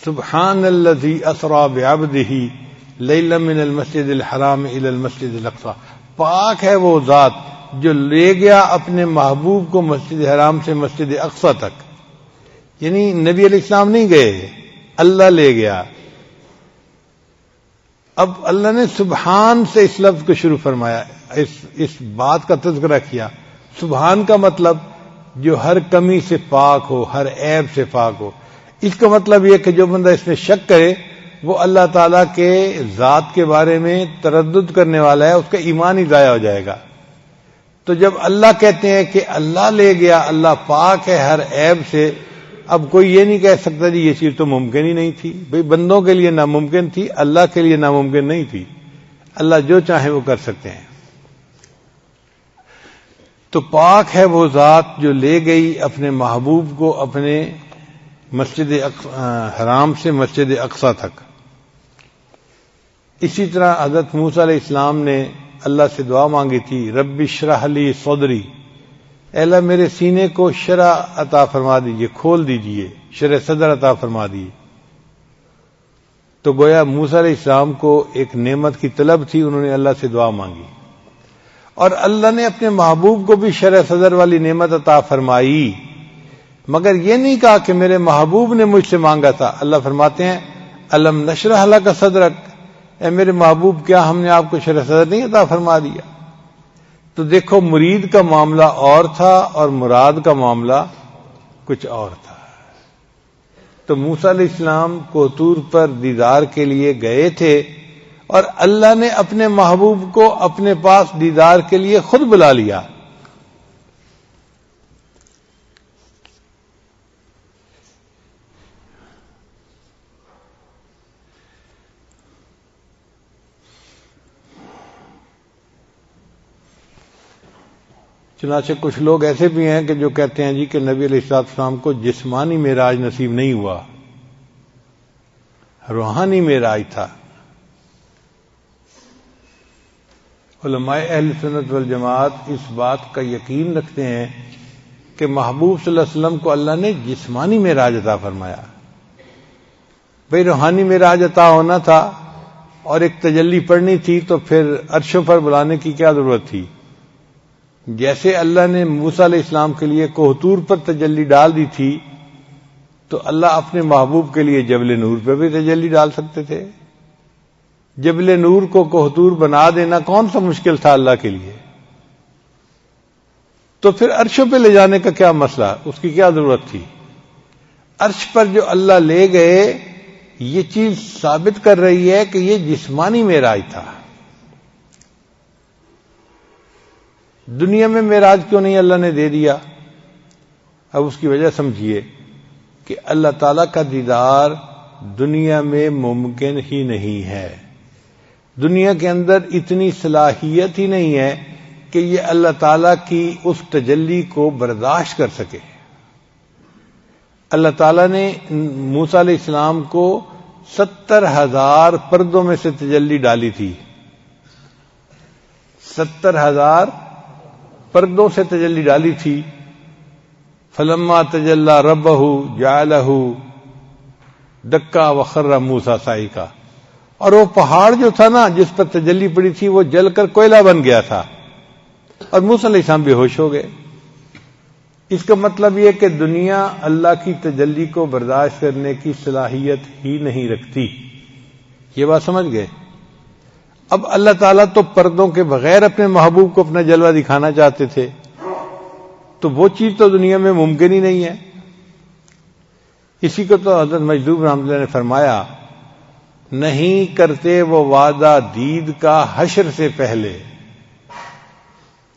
سبحان الذی اسری بعبدہ لیلا من المسجد الحرام الی المسجد الاقصی، پاک ہے وہ ذات جو لے گیا اپنے محبوب کو مسجد حرام سے مسجد اقصی تک، یعنی نبی علیہ السلام نہیں گئے، اللہ لے گیا۔ اب اللہ نے سبحان سے اس لفظ کو شروع فرمایا، اس بات کا تذکرہ کیا۔ سبحان کا مطلب جو ہر کمی سے پاک ہو، ہر عیب سے پاک ہو۔ اس کا مطلب یہ کہ جو بندہ اس میں شک کرے وہ اللہ تعالیٰ کے ذات کے بارے میں تردد کرنے والا ہے، اس کا ایمان ہی ضائع ہو جائے گا۔ تو جب اللہ کہتے ہیں کہ اللہ لے گیا، اللہ پاک ہے ہر عیب سے، اب کوئی یہ نہیں کہہ سکتا جی یہ چیز تو ممکن ہی نہیں تھی۔ بھئی بندوں کے لیے ناممکن تھی، اللہ کے لیے ناممکن نہیں تھی، اللہ جو چاہے وہ کر سکتے ہیں۔ تو پاک ہے وہ ذات جو لے گئی اپنے محبوب کو اپنے مسجد حرام سے مسجد اقصی تک۔ اسی طرح حضرت موسیٰ علیہ السلام نے اللہ سے دعا مانگی تھی، رب اشرح لی صدری، اے اللہ میرے سینے کو شرح عطا فرما دیجئے، کھول دیجئے، شرح صدر عطا فرما دیجئے۔ تو گویا موسیٰ علیہ السلام کو ایک نعمت کی طلب تھی، انہوں نے اللہ سے دعا مانگی، اور اللہ نے اپنے محبوب کو بھی شرح صدر والی نعمت عطا فرمائی، مگر یہ نہیں کہا کہ میرے محبوب نے مجھ سے مانگا تھا۔ اللہ فرماتے ہیں الم نشرح لک صدرک، اے میرے محبوب کیا ہم نے آپ کو شرح صدر نہیں عطا فرما دیا؟ تو دیکھو مرید کا معاملہ اور تھا اور مراد کا معاملہ کچھ اور تھا۔ تو موسیٰ علیہ السلام کوہ طور پر دیدار کے لیے گئے تھے، اور اللہ نے اپنے محبوب کو اپنے پاس دیدار کے لیے خود بلا لیا۔ چنانچہ کچھ لوگ ایسے بھی ہیں کہ جو کہتے ہیں جی کہ نبی علیہ السلام کو جسمانی معراج نصیب نہیں ہوا، روحانی معراج تھا۔ علماء اہل سنت والجماعت اس بات کا یقین رکھتے ہیں کہ محبوب صلی اللہ علیہ وسلم کو اللہ نے جسمانی معراج عطا فرمایا۔ بھئی روحانی معراج عطا ہونا تھا اور ایک تجلی پڑھنی تھی تو پھر عرشوں پر بلانے کی کیا ضرورت تھی؟ جیسے اللہ نے موسیٰ علیہ السلام کے لیے کوہ طور پر تجلی ڈال دی تھی، تو اللہ اپنے محبوب کے لیے جبل نور پہ بھی تجلی ڈال سکتے تھے۔ جبل نور کو کوہ طور بنا دینا کون سا مشکل تھا اللہ کے لیے؟ تو پھر عرشوں پہ لے جانے کا کیا مسئلہ، اس کی کیا ضرورت تھی؟ عرش پر جو اللہ لے گئے، یہ چیز ثابت کر رہی ہے کہ یہ جسمانی معراج تھا۔ دنیا میں معراج کیوں نہیں اللہ نے دے دیا؟ اب اس کی وجہ سمجھیے کہ اللہ تعالیٰ کا دیدار دنیا میں ممکن ہی نہیں ہے۔ دنیا کے اندر اتنی صلاحیت ہی نہیں ہے کہ یہ اللہ تعالیٰ کی اس تجلی کو برداشت کر سکے۔ اللہ تعالیٰ نے موسیٰ علیہ السلام کو 70,000 پردوں میں سے تجلی ڈالی تھی، 70,000 پردوں سے تجلی ڈالی تھی۔ فلما تجلی ربہ جعلہ دکا وخر موسیٰ صعقا، اور وہ پہاڑ جو تھا نا جس پر تجلی پڑی تھی وہ جل کر کوئلہ بن گیا تھا، اور موسیٰ علیہ السلام بے ہوش ہو گئے۔ اس کا مطلب یہ کہ دنیا اللہ کی تجلی کو برداشت کرنے کی صلاحیت ہی نہیں رکھتی۔ یہ بات سمجھ گئے؟ اب اللہ تعالیٰ تو پردوں کے بغیر اپنے محبوب کو اپنا جلوہ دکھانا چاہتے تھے، تو وہ چیز تو دنیا میں ممکن ہی نہیں ہے۔ اسی کو تو حضرت مجذوب رحمۃ اللہ نے فرمایا، نہیں کرتے وہ وعدہ دید کا حشر سے پہلے،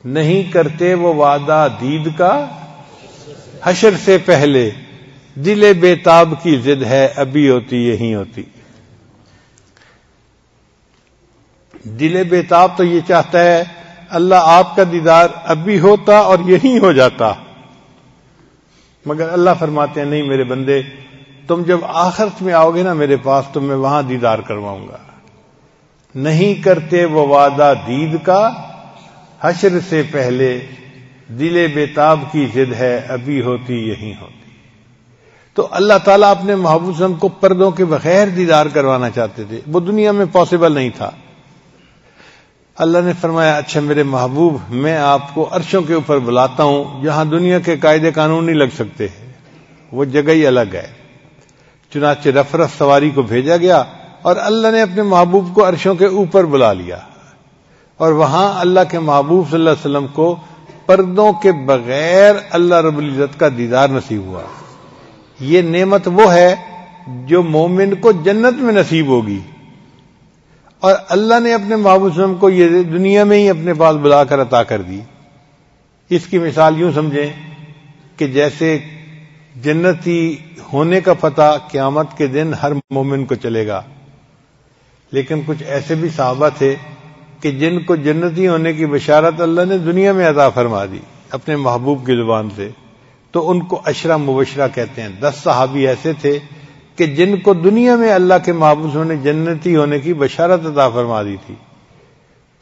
نہیں کرتے وہ وعدہ دید کا حشر سے پہلے، دل بیتاب کی ضد ہے ابھی ہوتی یہی ہوتی۔ دل بیتاب تو یہ چاہتا ہے اللہ آپ کا دیدار اب بھی ہوتا اور یہی ہو جاتا، مگر اللہ فرماتے ہیں نہیں میرے بندے، تم جب آخرت میں آؤ گے نا میرے پاس تو میں وہاں دیدار کرواؤں گا. نہیں کرتے وہ وعدہ دید کا حشر سے پہلے، دل بیتاب کی ضد ہے ابھی ہوتی یہی ہوتی. تو اللہ تعالیٰ اپنے محبوب صلی اللہ علیہ وسلم کو پردوں کے بغیر دیدار کروانا چاہتے تھے، وہ دنیا میں پاسبل نہیں تھا. اللہ نے فرمایا اچھا میرے محبوب میں آپ کو عرشوں کے اوپر بلاتا ہوں جہاں دنیا کے قاعدے قانون نہیں لگ سکتے، وہ جگہ ہی الگ ہے. چنانچہ رف سواری کو بھیجا گیا اور اللہ نے اپنے محبوب کو عرشوں کے اوپر بلا لیا، اور وہاں اللہ کے محبوب صلی اللہ علیہ وسلم کو پردوں کے بغیر اللہ رب العزت کا دیدار نصیب ہوا. یہ نعمت وہ ہے جو مومن کو جنت میں نصیب ہوگی، اور اللہ نے اپنے محبوب صلی اللہ علیہ وسلم کو یہ دنیا میں ہی اپنے پاس بلا کر عطا کر دی. اس کی مثال یوں سمجھیں کہ جیسے جنتی ہونے کا پتہ قیامت کے دن ہر مومن کو چلے گا، لیکن کچھ ایسے بھی صحابہ تھے کہ جن کو جنتی ہونے کی بشارت اللہ نے دنیا میں عطا فرما دی اپنے محبوب کی زبان سے، تو ان کو عشرہ مبشرہ کہتے ہیں. 10 صحابی ایسے تھے کہ جن کو دنیا میں اللہ کے محبوب نے جنتی ہونے کی بشارت عطا فرما دی تھی،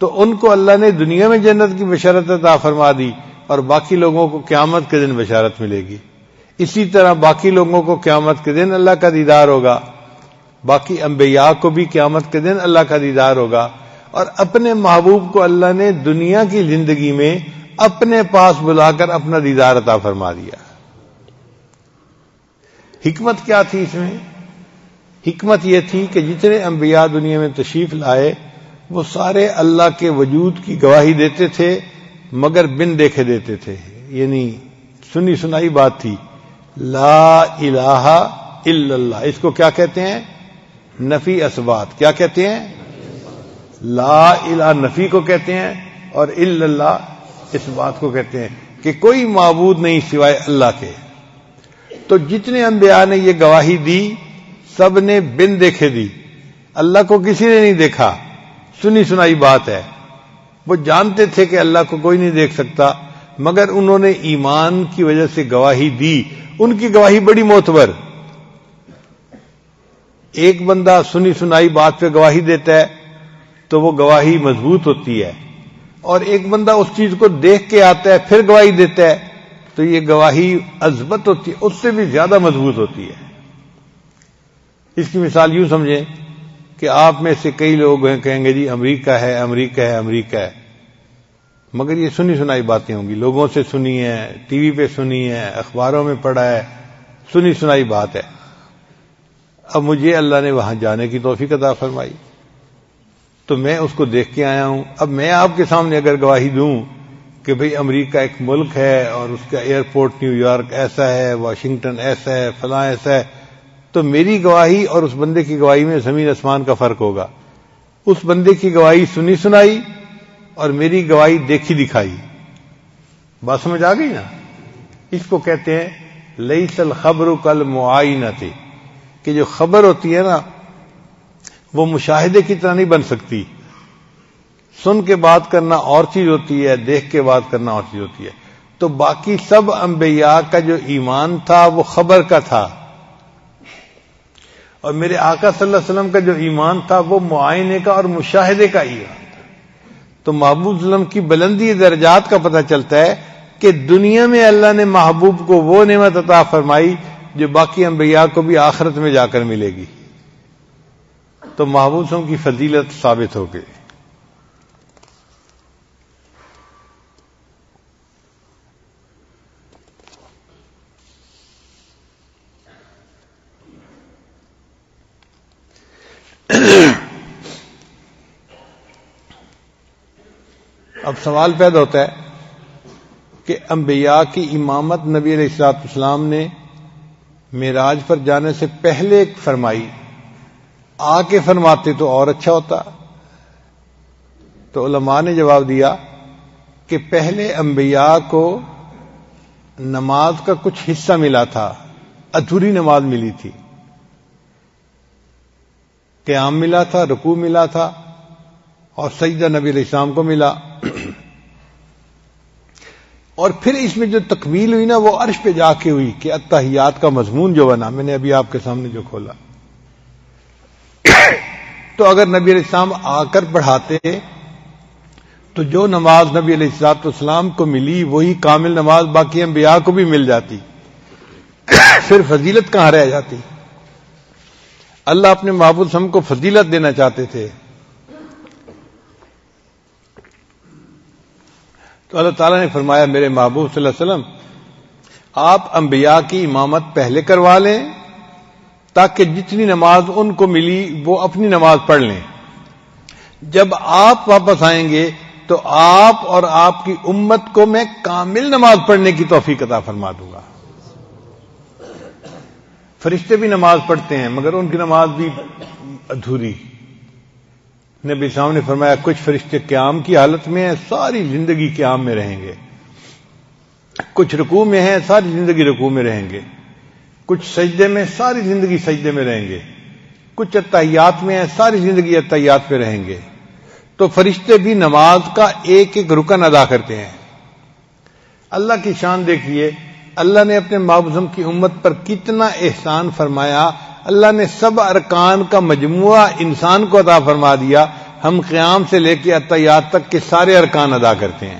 تو ان کو اللہ نے دنیا میں جنت کی بشارت عطا فرما دی، اور باقی لوگوں کو قیامت کے دن بشارت ملے گی. اسی طرح باقی لوگوں کو قیامت کے دن اللہ کا دیدار ہوگا، باقی انبیاء کو بھی قیامت کے دن اللہ کا دیدار ہوگا. اور اپنے محبوب کو اللہ نے دنیا کی زندگی میں اپنے پاس بلا کر اپنا دیدار عطا فرما دیا. حکمت کیا تھی اس میں؟ حکمت یہ تھی کہ جتنے انبیاء دنیا میں تشریف لائے وہ سارے اللہ کے وجود کی گواہی دیتے تھے، مگر بن دیکھے دیتے تھے. یعنی سنی سنائی بات تھی. لا الہ الا اللہ، اس کو کیا کہتے ہیں؟ نفی اثبات. کیا کہتے ہیں؟ لا الہ نفی کو کہتے ہیں، اور الا اللہ اس بات کو کہتے ہیں کہ کوئی معبود نہیں سوائے اللہ کے. تو جتنے انبیاء نے یہ گواہی دی سب نے بن دیکھے دی، اللہ کو کسی نے نہیں دیکھا، سنی سنائی بات ہے. وہ جانتے تھے کہ اللہ کو کوئی نہیں دیکھ سکتا، مگر انہوں نے ایمان کی وجہ سے گواہی دی. ان کی گواہی بڑی معتبر. ایک بندہ سنی سنائی بات پہ گواہی دیتا ہے تو وہ گواہی مضبوط ہوتی ہے، اور ایک بندہ اس چیز کو دیکھ کے آتا ہے پھر گواہی دیتا ہے تو یہ گواہی اثبت ہوتی ہے، اس سے بھی زیادہ مضبوط ہوتی ہے. اس کی مثال یوں سمجھیں کہ آپ میں سے کئی لوگ ہیں کہیں گے جی امریکہ ہے امریکہ ہے امریکہ ہے، مگر یہ سنی سنائی باتیں ہوں گی، لوگوں سے سنی ہے، ٹی وی پہ سنی ہے، اخباروں میں پڑھا ہے، سنی سنائی بات ہے. اب مجھے اللہ نے وہاں جانے کی توفیق عطا فرمائی تو میں اس کو دیکھ کے آیا ہوں. اب میں آپ کے سامنے اگر گواہی دوں کہ بھئی امریکہ ایک ملک ہے اور اس کا ایئرپورٹ نیو یارک ایسا ہے، واشنگٹن ایسا ہے، فلاں ایسا ہے، تو میری گواہی اور اس بندے کی گواہی میں زمین آسمان کا فرق ہوگا. اس بندے کی گواہی سنی سنائی اور میری گواہی دیکھی دکھائی. بات سمجھ آ گئی نا؟ اس کو کہتے ہیں لیس الخبر کالمعائنۃ، کہ جو خبر ہوتی ہے نا وہ مشاہدے کی طرح نہیں بن سکتی. سن کے بات کرنا اور چیز ہوتی ہے، دیکھ کے بات کرنا اور چیز ہوتی ہے. تو باقی سب انبیاء کا جو ایمان تھا وہ خبر کا تھا، اور میرے آقا صلی اللہ علیہ وسلم کا جو ایمان تھا وہ معائنے کا اور مشاہدے کا ایمان تھا. تو محبوب صلی اللہ علیہ وسلم کی بلندی درجات کا پتہ چلتا ہے کہ دنیا میں اللہ نے محبوب کو وہ نعمت عطا فرمائی جو باقی انبیاء کو بھی آخرت میں جا کر ملے گی. تو محبوب صلی اللہ علیہ وسلم کی فضیلت ثابت ہو گئی. اب سوال پیدا ہوتا ہے کہ انبیاء کی امامت نبی علیہ الصلوۃ والسلام نے معراج پر جانے سے پہلے فرمائی، آ کے فرماتے تو اور اچھا ہوتا. تو علماء نے جواب دیا کہ پہلے انبیاء کو نماز کا کچھ حصہ ملا تھا، ادھوری نماز ملی تھی، قیام ملا تھا، رکوع ملا تھا، اور سجدہ نبی علیہ السلام کو ملا. اور پھر اس میں جو تکمیل ہوئی نا وہ عرش پہ جا کے ہوئی کہ التحیات کا مضمون جو بنا، میں نے ابھی آپ کے سامنے جو کھولا. تو اگر نبی علیہ السلام آ کر پڑھاتے تو جو نماز نبی علیہ الصلوۃ والسلام کو ملی وہی کامل نماز باقی انبیاء کو بھی مل جاتی، پھر فضیلت کہاں رہ جاتی؟ اللہ اپنے محبوب ہم کو فضیلت دینا چاہتے تھے. تو اللہ تعالیٰ نے فرمایا میرے محبوب صلی اللہ علیہ وسلم آپ انبیاء کی امامت پہلے کروا لیں تاکہ جتنی نماز ان کو ملی وہ اپنی نماز پڑھ لیں. جب آپ واپس آئیں گے تو آپ اور آپ کی امت کو میں کامل نماز پڑھنے کی توفیق عطا فرما دوں گا. فرشتے بھی نماز پڑھتے ہیں مگر ان کی نماز بھی ادھوری. نبی صاحب نے فرمایا کچھ فرشتے قیام کی حالت میں ہیں، ساری زندگی قیام میں رہیں گے. کچھ رکوع میں ہیں، ساری زندگی رکوع میں رہیں گے. کچھ سجدے میں، ساری زندگی سجدے میں رہیں گے. کچھ اتحیات میں ہیں، ساری زندگی اتحیات پہ رہیں گے. تو فرشتے بھی نماز کا ایک ایک رکن ادا کرتے ہیں. اللہ کی شان دیکھیے، اللہ نے اپنے محبوب کی امت پر کتنا احسان فرمایا. اللہ نے سب ارکان کا مجموعہ انسان کو عطا فرما دیا. ہم قیام سے لے کے اتحیات تک کے سارے ارکان ادا کرتے ہیں.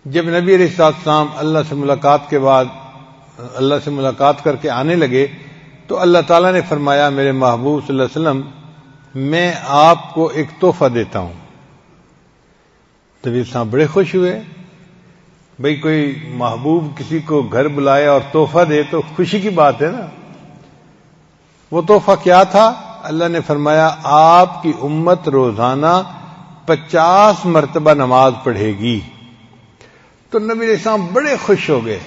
جب نبی علیہ السلام اللہ سے ملاقات کے بعد اللہ سے ملاقات کر کے آنے لگے تو اللہ تعالیٰ نے فرمایا میرے محبوب صلی اللہ علیہ وسلم میں آپ کو ایک تحفہ دیتا ہوں. نبی صاحب بڑے خوش ہوئے. بھئی کوئی محبوب کسی کو گھر بلائے اور تحفہ دے تو خوشی کی بات ہے نا. وہ تحفہ کیا تھا؟ اللہ نے فرمایا آپ کی امت روزانہ 50 مرتبہ نماز پڑھے گی. تو نبی علیہ السلام بڑے خوش ہو گئے.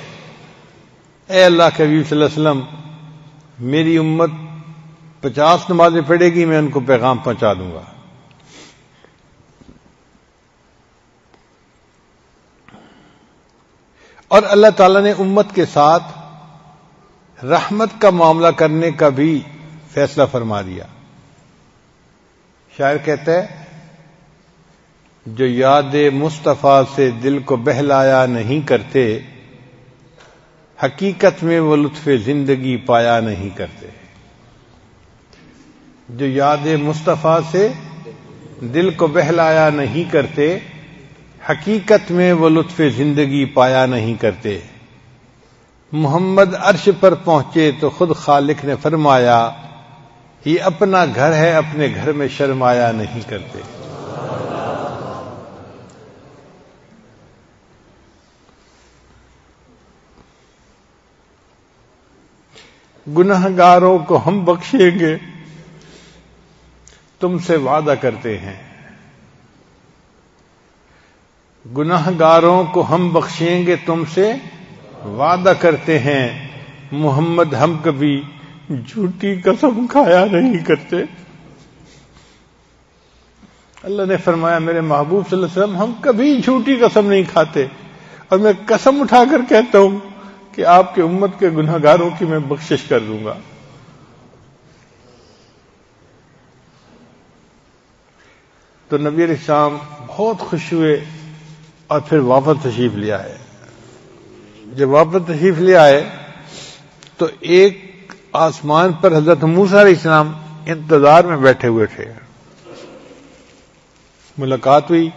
اے اللہ کے حبیب صلی اللہ علیہ وسلم میری امت 50 نمازیں پڑھے گی، میں ان کو پیغام پہنچا دوں گا. اور اللہ تعالیٰ نے امت کے ساتھ رحمت کا معاملہ کرنے کا بھی فیصلہ فرما دیا. شاعر کہتا ہے جو یاد مصطفیٰ سے دل کو بہلایا نہیں کرتے حقیقت میں وہ لطف زندگی پایا نہیں کرتے. جو یاد مصطفیٰ سے دل کو بہلایا نہیں کرتے حقیقت میں وہ لطف زندگی پایا نہیں کرتے. محمد عرش پر پہنچے تو خود خالق نے فرمایا یہ اپنا گھر ہے اپنے گھر میں شرمایا نہیں کرتے. گنہگاروں کو ہم بخشیں گے تم سے وعدہ کرتے ہیں. گنہگاروں کو ہم بخشیں گے تم سے وعدہ کرتے ہیں. محمد ہم کبھی جھوٹی قسم کھایا نہیں کرتے. اللہ نے فرمایا میرے محبوب صلی اللہ علیہ وسلم ہم کبھی جھوٹی قسم نہیں کھاتے اور میں قسم اٹھا کر کہتا ہوں کہ آپ کے امت کے گنہگاروں کی میں بخشش کر دوں گا. تو نبی علیہ السلام بہت خوش ہوئے اور پھر واپس تشریف لے آئے. جب واپس تشریف لے آئے تو ایک آسمان پر حضرت موسیٰ علیہ السلام انتظار میں بیٹھے ہوئے تھے. ملاقات ہوئی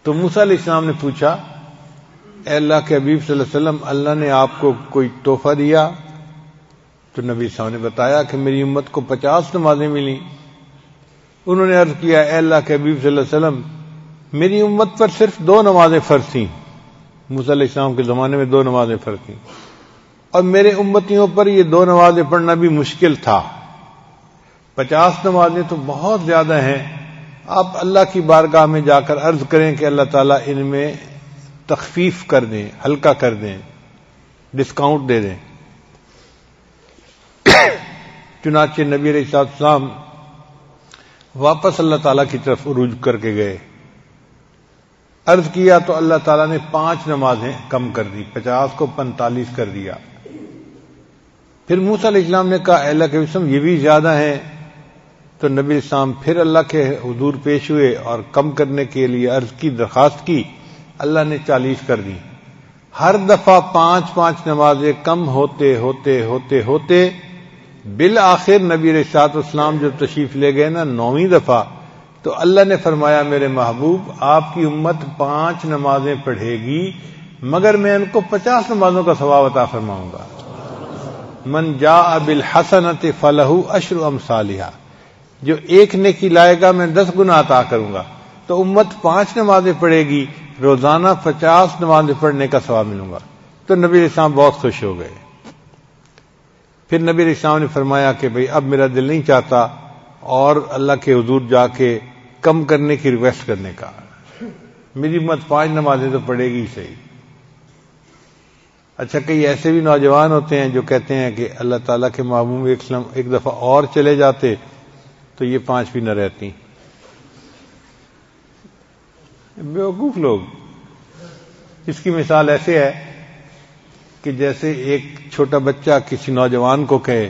تو موسیٰ علیہ السلام نے پوچھا اے اللہ کے حبیب صلی اللہ علیہ وسلم اللہ نے آپ کو کوئی تحفہ دیا؟ تو نبی صاحب نے بتایا کہ میری امت کو 50 نمازیں ملی. انہوں نے عرض کیا اے اللہ کے حبیب صلی اللہ علیہ وسلم میری امت پر صرف 2 نمازیں فرض تھیں. موسیٰ علیہ السلام کے زمانے میں 2 نمازیں فرض تھیں اور میرے امتیوں پر یہ 2 نمازیں پڑھنا بھی مشکل تھا. 50 نمازیں تو بہت زیادہ ہیں. آپ اللہ کی بارگاہ میں جا کر عرض کریں کہ اللہ تعالیٰ ان میں تخفیف کر دیں، ہلکا کر دیں، ڈسکاؤنٹ دے دیں. چنانچہ نبی علیہ السلام واپس اللہ تعالیٰ کی طرف عروج کر کے گئے. عرض کیا تو اللہ تعالیٰ نے 5 نمازیں کم کر دی، 50 کو 45 کر دیا. پھر موسیٰ علیہ السلام نے کہا اے اللہ کے وسلم یہ بھی زیادہ ہیں، تو نبی علیہ السلام پھر اللہ کے حضور پیش ہوئے اور کم کرنے کے لیے عرض کی، درخواست کی، اللہ نے 40 کر دی۔ ہر دفعہ 5 نمازیں کم ہوتے ہوتے ہوتے ہوتے بالآخر نبی علیہ الصلوۃ والسلام جو تشریف لے گئے نا 9ویں دفعہ، تو اللہ نے فرمایا میرے محبوب آپ کی امت 5 نمازیں پڑھے گی مگر میں ان کو 50 نمازوں کا ثواب عطا فرماؤں گا۔ من جاء بالحسنۃ فلہ عشر امثالھا، جو ایک نیکی لائے گا میں 10 گنا عطا کروں گا۔ تو امت 5 نمازیں پڑھے گی، روزانہ 50 نمازیں پڑھنے کا ثواب ملوں گا۔ تو نبی علیہ السلام بہت خوش ہو گئے۔ پھر نبی علیہ السلام نے فرمایا کہ بھئی اب میرا دل نہیں چاہتا اور اللہ کے حضور جا کے کم کرنے کی ریکویسٹ کرنے کا، میری امت 5 نمازیں تو پڑھے گی صحیح۔ اچھا کئی ایسے بھی نوجوان ہوتے ہیں جو کہتے ہیں کہ اللہ تعالیٰ کے محبوب ایک دفعہ اور چلے جاتے تو یہ 5 بھی نہ رہتی۔ بیوقوف لوگ۔ اس کی مثال ایسے ہے کہ جیسے ایک چھوٹا بچہ کسی نوجوان کو کہے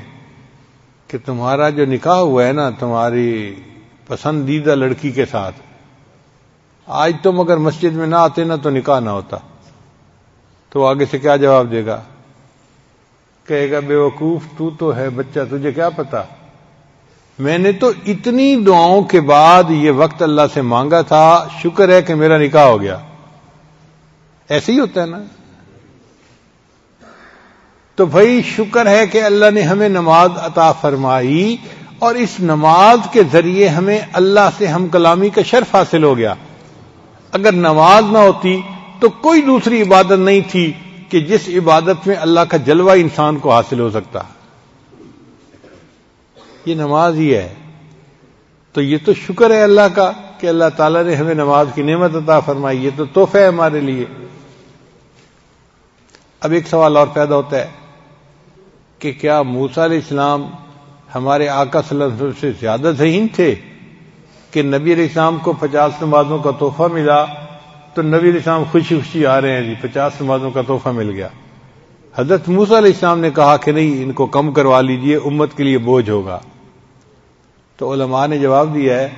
کہ تمہارا جو نکاح ہوا ہے نا تمہاری پسندیدہ لڑکی کے ساتھ، آج تم اگر مسجد میں نہ آتے نا تو نکاح نہ ہوتا، تو آگے سے کیا جواب دے گا؟ کہے گا بے وقوف تو ہے بچہ، تجھے کیا پتا، میں نے تو اتنی دعاؤں کے بعد یہ وقت اللہ سے مانگا تھا، شکر ہے کہ میرا نکاح ہو گیا۔ ایسے ہی ہوتا ہے نا۔ تو بھائی شکر ہے کہ اللہ نے ہمیں نماز عطا فرمائی اور اس نماز کے ذریعے ہمیں اللہ سے ہم کلامی کا شرف حاصل ہو گیا۔ اگر نماز نہ ہوتی تو کوئی دوسری عبادت نہیں تھی کہ جس عبادت میں اللہ کا جلوہ انسان کو حاصل ہو سکتا۔ یہ نماز ہی ہے۔ تو یہ تو شکر ہے اللہ کا کہ اللہ تعالیٰ نے ہمیں نماز کی نعمت عطا فرمائی، یہ تو تحفہ ہے ہمارے لیے۔ اب ایک سوال اور پیدا ہوتا ہے کہ کیا موسیٰ علیہ السلام ہمارے آقا صلی اللہ علیہ وسلم سے زیادہ ذہین تھے کہ نبی علیہ السلام کو 50 نمازوں کا تحفہ ملا تو نبی علیہ السلام خوشی خوشی آ رہے ہیں جی 50 نمازوں کا تحفہ مل گیا؟ حضرت موسیٰ علیہ السلام نے کہا کہ نہیں، ان کو کم کروا لیجئے، امت کے لیے بوجھ ہوگا۔ تو علماء نے جواب دیا ہے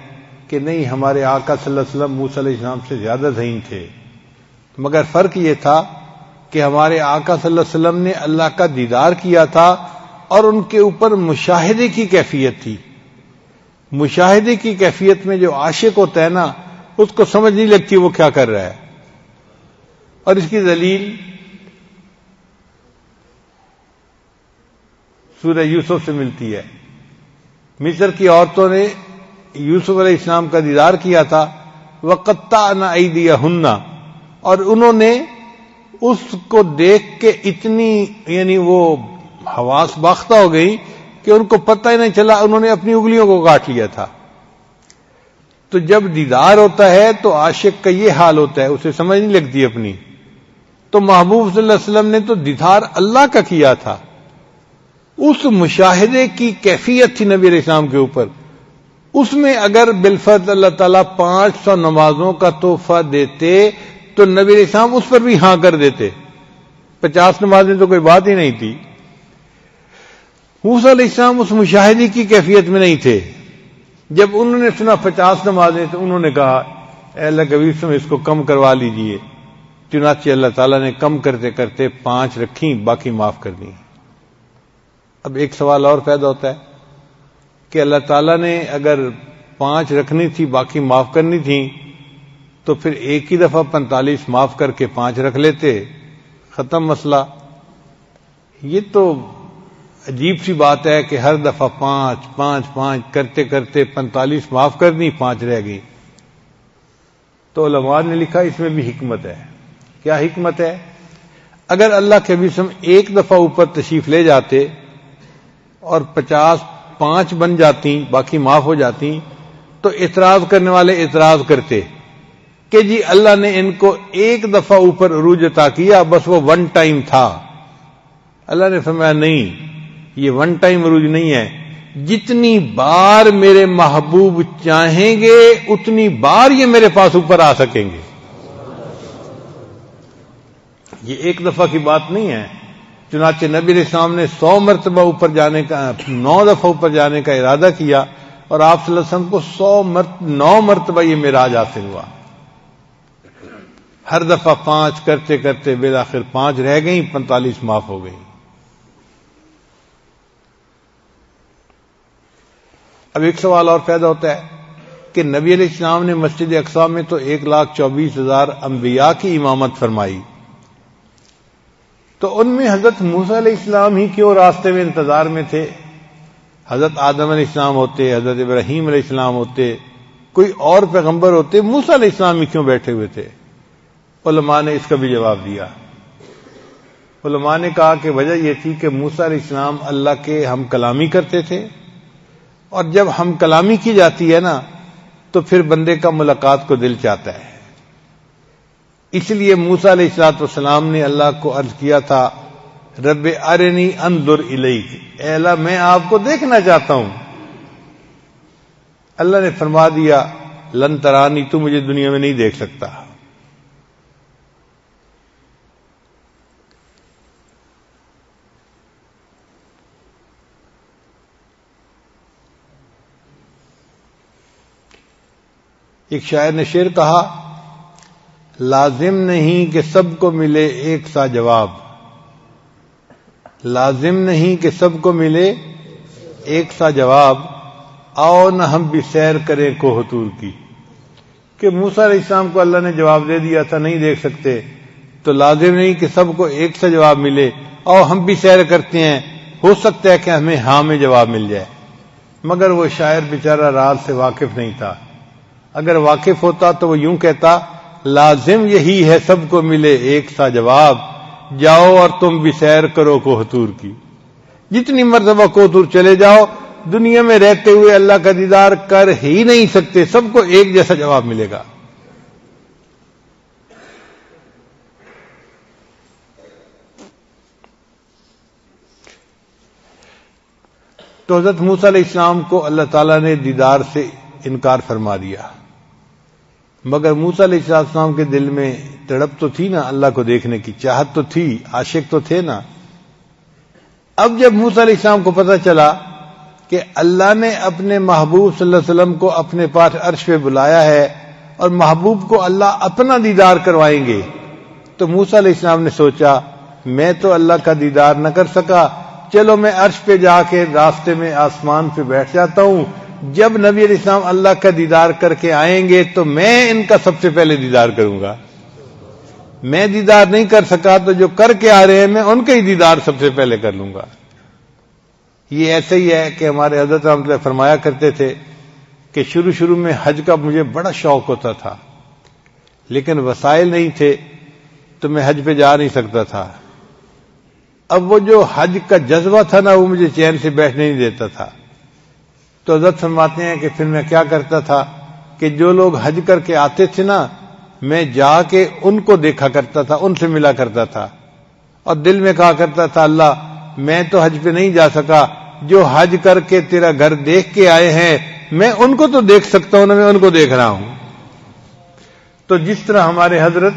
کہ نہیں، ہمارے آقا صلی اللہ علیہ وسلم موسیٰ علیہ السلام سے زیادہ ذہین تھے، مگر فرق یہ تھا کہ ہمارے آقا صلی اللہ علیہ وسلم نے اللہ کا دیدار کیا تھا اور ان کے اوپر مشاہدے کی کیفیت تھی۔ مشاہدے کی کیفیت میں جو عاشق ہوتا ہے نا، اس کو سمجھ نہیں لگتی وہ کیا کر رہا ہے۔ اور اس کی دلیل سورہ یوسف سے ملتی ہے۔ مصر کی عورتوں نے یوسف علیہ السلام کا دیدار کیا تھا، وَقَطَّعْنَ أَيْدِيَهُنَّ، اور انہوں نے اس کو دیکھ کے اتنی وہ حواس باختہ ہو گئی کہ ان کو پتہ ہی نہیں چلا، انہوں نے اپنی انگلیوں کو کاٹ لیا تھا۔ تو جب دیدار ہوتا ہے تو عاشق کا یہ حال ہوتا ہے، اسے سمجھ نہیں لگتی اپنی۔ تو محبوب صلی اللہ علیہ وسلم نے تو دیدار اللہ کا کیا تھا، اس مشاہدے کی کیفیت تھی نبی علیہ السلام کے اوپر۔ اس میں اگر بالفرض اللہ تعالیٰ 500 نمازوں کا تحفہ دیتے تو نبی علیہ السلام اس پر بھی ہاں کر دیتے۔ 50 نمازیں تو کوئی بات ہی نہیں تھی۔ موسیٰ علیہ السلام اس مشاہدے کی کیفیت میں نہیں تھے۔ جب انہوں نے سنا 50 نمازیں تو انہوں نے کہا اے اللہ کے نبی اس کو کم کروا لیجئے۔ چنانچہ اللہ تعالیٰ نے کم کرتے کرتے 5 رکھیں، باقی معاف کر دیں۔ اب ایک سوال اور پیدا ہوتا ہے کہ اللہ تعالیٰ نے اگر 5 رکھنی تھی باقی معاف کرنی تھی تو پھر ایک ہی دفعہ 45 معاف کر کے 5 رکھ لیتے، ختم مسئلہ۔ یہ تو عجیب سی بات ہے کہ ہر دفعہ 5 کرتے کرتے 45 معاف کر دی، 5 رہ گئی۔ تو علماء نے لکھا اس میں بھی حکمت ہے۔ کیا حکمت ہے؟ اگر اللہ کے نبی ایک دفعہ اوپر تشریف لے جاتے اور 5 بن جاتی، باقی معاف ہو جاتی، تو اعتراض کرنے والے اعتراض کرتے کہ جی اللہ نے ان کو ایک دفعہ اوپر عروج عطا کیا، بس وہ 1 ٹائم تھا۔ اللہ نے فرمایا نہیں، یہ 1 ٹائم عروج نہیں ہے، جتنی بار میرے محبوب چاہیں گے اتنی بار یہ میرے پاس اوپر آ سکیں گے۔ یہ ایک دفعہ کی بات نہیں ہے، چنانچہ نبی علیہ السلام نے 100 مرتبہ اوپر جانے کا 9 دفعہ اوپر جانے کا ارادہ کیا اور آپ صلی اللہ علیہ وسلم کو 9 مرتبہ یہ معراج حاصل ہوا. ہر دفعہ 5 کرتے کرتے بالآخر 5 رہ گئیں، 45 معاف ہو گئیں. اب ایک سوال اور پیدا ہوتا ہے کہ نبی علیہ السلام نے مسجد اقصی میں تو 1,24,000 انبیاء کی امامت فرمائی، تو ان میں حضرت موسیٰ علیہ السلام ہی کیوں راستے میں انتظار میں تھے؟ حضرت آدم علیہ السلام ہوتے، حضرت ابراہیم علیہ السلام ہوتے، کوئی اور پیغمبر ہوتے، موسیٰ علیہ السلام ہی کیوں بیٹھے ہوئے تھے؟ علماء نے اس کا بھی جواب دیا. علماء نے کہا کہ وجہ یہ تھی کہ موسیٰ علیہ السلام اللہ کے ہم کلامی کرتے تھے، اور جب ہم کلامی کی جاتی ہے نا تو پھر بندے کا ملاقات کو دل چاہتا ہے. اس لیے موسیٰ علیہ السلام نے اللہ کو عرض کیا تھا رب ارنی انظر الیک، اے اللہ میں آپ کو دیکھنا چاہتا ہوں. اللہ نے فرما دیا لن ترانی، تو مجھے دنیا میں نہیں دیکھ سکتا. ایک شاعر نے شعر کہا لازم نہیں کہ سب کو ملے ایک سا جواب، لازم نہیں کہ سب کو ملے ایک سا جواب، آؤ نہ ہم بھی سیر کریں کوہ طور کی. کہ موسیٰ علیہ السلام کو اللہ نے جواب دے دیا تھا نہیں دیکھ سکتے، تو لازم نہیں کہ سب کو ایک سا جواب ملے، آؤ ہم بھی سیر کرتے ہیں، ہو سکتا ہے کہ ہمیں ہاں میں جواب مل جائے. مگر وہ شاعر بیچارہ راز سے واقف نہیں تھا. اگر واقف ہوتا تو وہ یوں کہتا لازم یہی ہے سب کو ملے ایک سا جواب، جاؤ اور تم بھی سیر کرو کوہ طور کی. جتنی مرتبہ کوہ طور چلے جاؤ، دنیا میں رہتے ہوئے اللہ کا دیدار کر ہی نہیں سکتے، سب کو ایک جیسا جواب ملے گا. تو حضرت موسیٰ علیہ السلام کو اللہ تعالیٰ نے دیدار سے انکار فرما دیا، مگر موسیٰ علیہ السلام کے دل میں تڑپ تو تھی نا، اللہ کو دیکھنے کی چاہت تو تھی، عاشق تو تھے نا. اب جب موسیٰ علیہ السلام کو پتہ چلا کہ اللہ نے اپنے محبوب صلی اللہ علیہ وسلم کو اپنے پاس عرش پہ بلایا ہے اور محبوب کو اللہ اپنا دیدار کروائیں گے، تو موسیٰ علیہ السلام نے سوچا میں تو اللہ کا دیدار نہ کر سکا، چلو میں عرش پہ جا کے راستے میں آسمان پہ بیٹھ جاتا ہوں، جب نبی علیہ السلام اللہ کا دیدار کر کے آئیں گے تو میں ان کا سب سے پہلے دیدار کروں گا. میں دیدار نہیں کر سکا تو جو کر کے آ رہے ہیں میں ان کا ہی دیدار سب سے پہلے کر لوں گا. یہ ایسے ہی ہے کہ ہمارے حضرت رحمۃ اللہ فرمایا کرتے تھے کہ شروع میں حج کا مجھے بڑا شوق ہوتا تھا، لیکن وسائل نہیں تھے تو میں حج پہ جا نہیں سکتا تھا. اب وہ جو حج کا جذبہ تھا نا وہ مجھے چین سے بیٹھنے نہیں دیتا تھا. تو حضرت فرماتے ہیں کہ پھر میں کیا کرتا تھا کہ جو لوگ حج کر کے آتے تھے نا میں جا کے ان کو دیکھا کرتا تھا، ان سے ملا کرتا تھا، اور دل میں کہا کرتا تھا اللہ میں تو حج پہ نہیں جا سکا، جو حج کر کے تیرا گھر دیکھ کے آئے ہیں میں ان کو تو دیکھ سکتا ہوں نا، میں ان کو دیکھ رہا ہوں. تو جس طرح ہمارے حضرت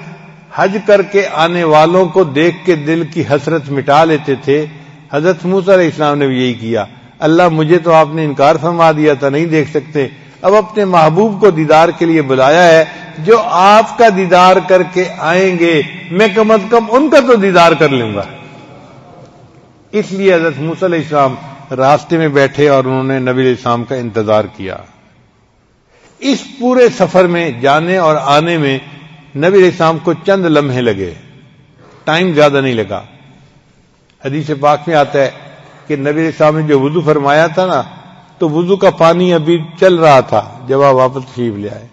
حج کر کے آنے والوں کو دیکھ کے دل کی حسرت مٹا لیتے تھے، حضرت موسیٰ علیہ السلام نے بھی یہی کیا. اللہ مجھے تو آپ نے انکار فرما دیا تھا نہیں دیکھ سکتے، اب اپنے محبوب کو دیدار کے لیے بلایا ہے، جو آپ کا دیدار کر کے آئیں گے میں کم از کم ان کا تو دیدار کر لوں گا. اس لیے حضرت موسیٰ علیہ السلام راستے میں بیٹھے اور انہوں نے نبی علیہ السلام کا انتظار کیا. اس پورے سفر میں جانے اور آنے میں نبی علیہ السلام کو چند لمحے لگے، ٹائم زیادہ نہیں لگا. حدیث پاک میں آتا ہے کہ نبی علیہ السلام نے جو وضو فرمایا تھا نا تو وضو کا پانی ابھی چل رہا تھا جب آپ واپس تشریف لے آئے.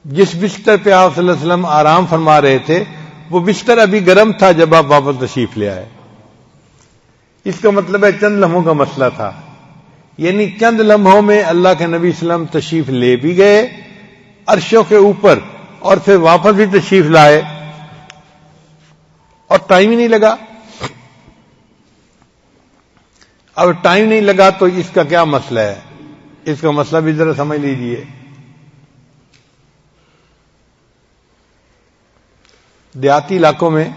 جس بستر پہ آپ صلی اللہ علیہ وسلم آرام فرما رہے تھے وہ بستر ابھی گرم تھا جب آپ واپس تشریف لے آئے. اس کا مطلب ہے چند لمحوں کا مسئلہ تھا، یعنی چند لمحوں میں اللہ کے نبی صلی اللہ علیہ وسلم تشریف لے بھی گئے عرشوں کے اوپر اور پھر واپس بھی تشریف لائے اور ٹائم ہی نہیں لگا. اب ٹائم نہیں لگا تو اس کا کیا مسئلہ ہے؟ اس کا مسئلہ بھی ذرا سمجھ لیجئے. دیہاتی علاقوں میں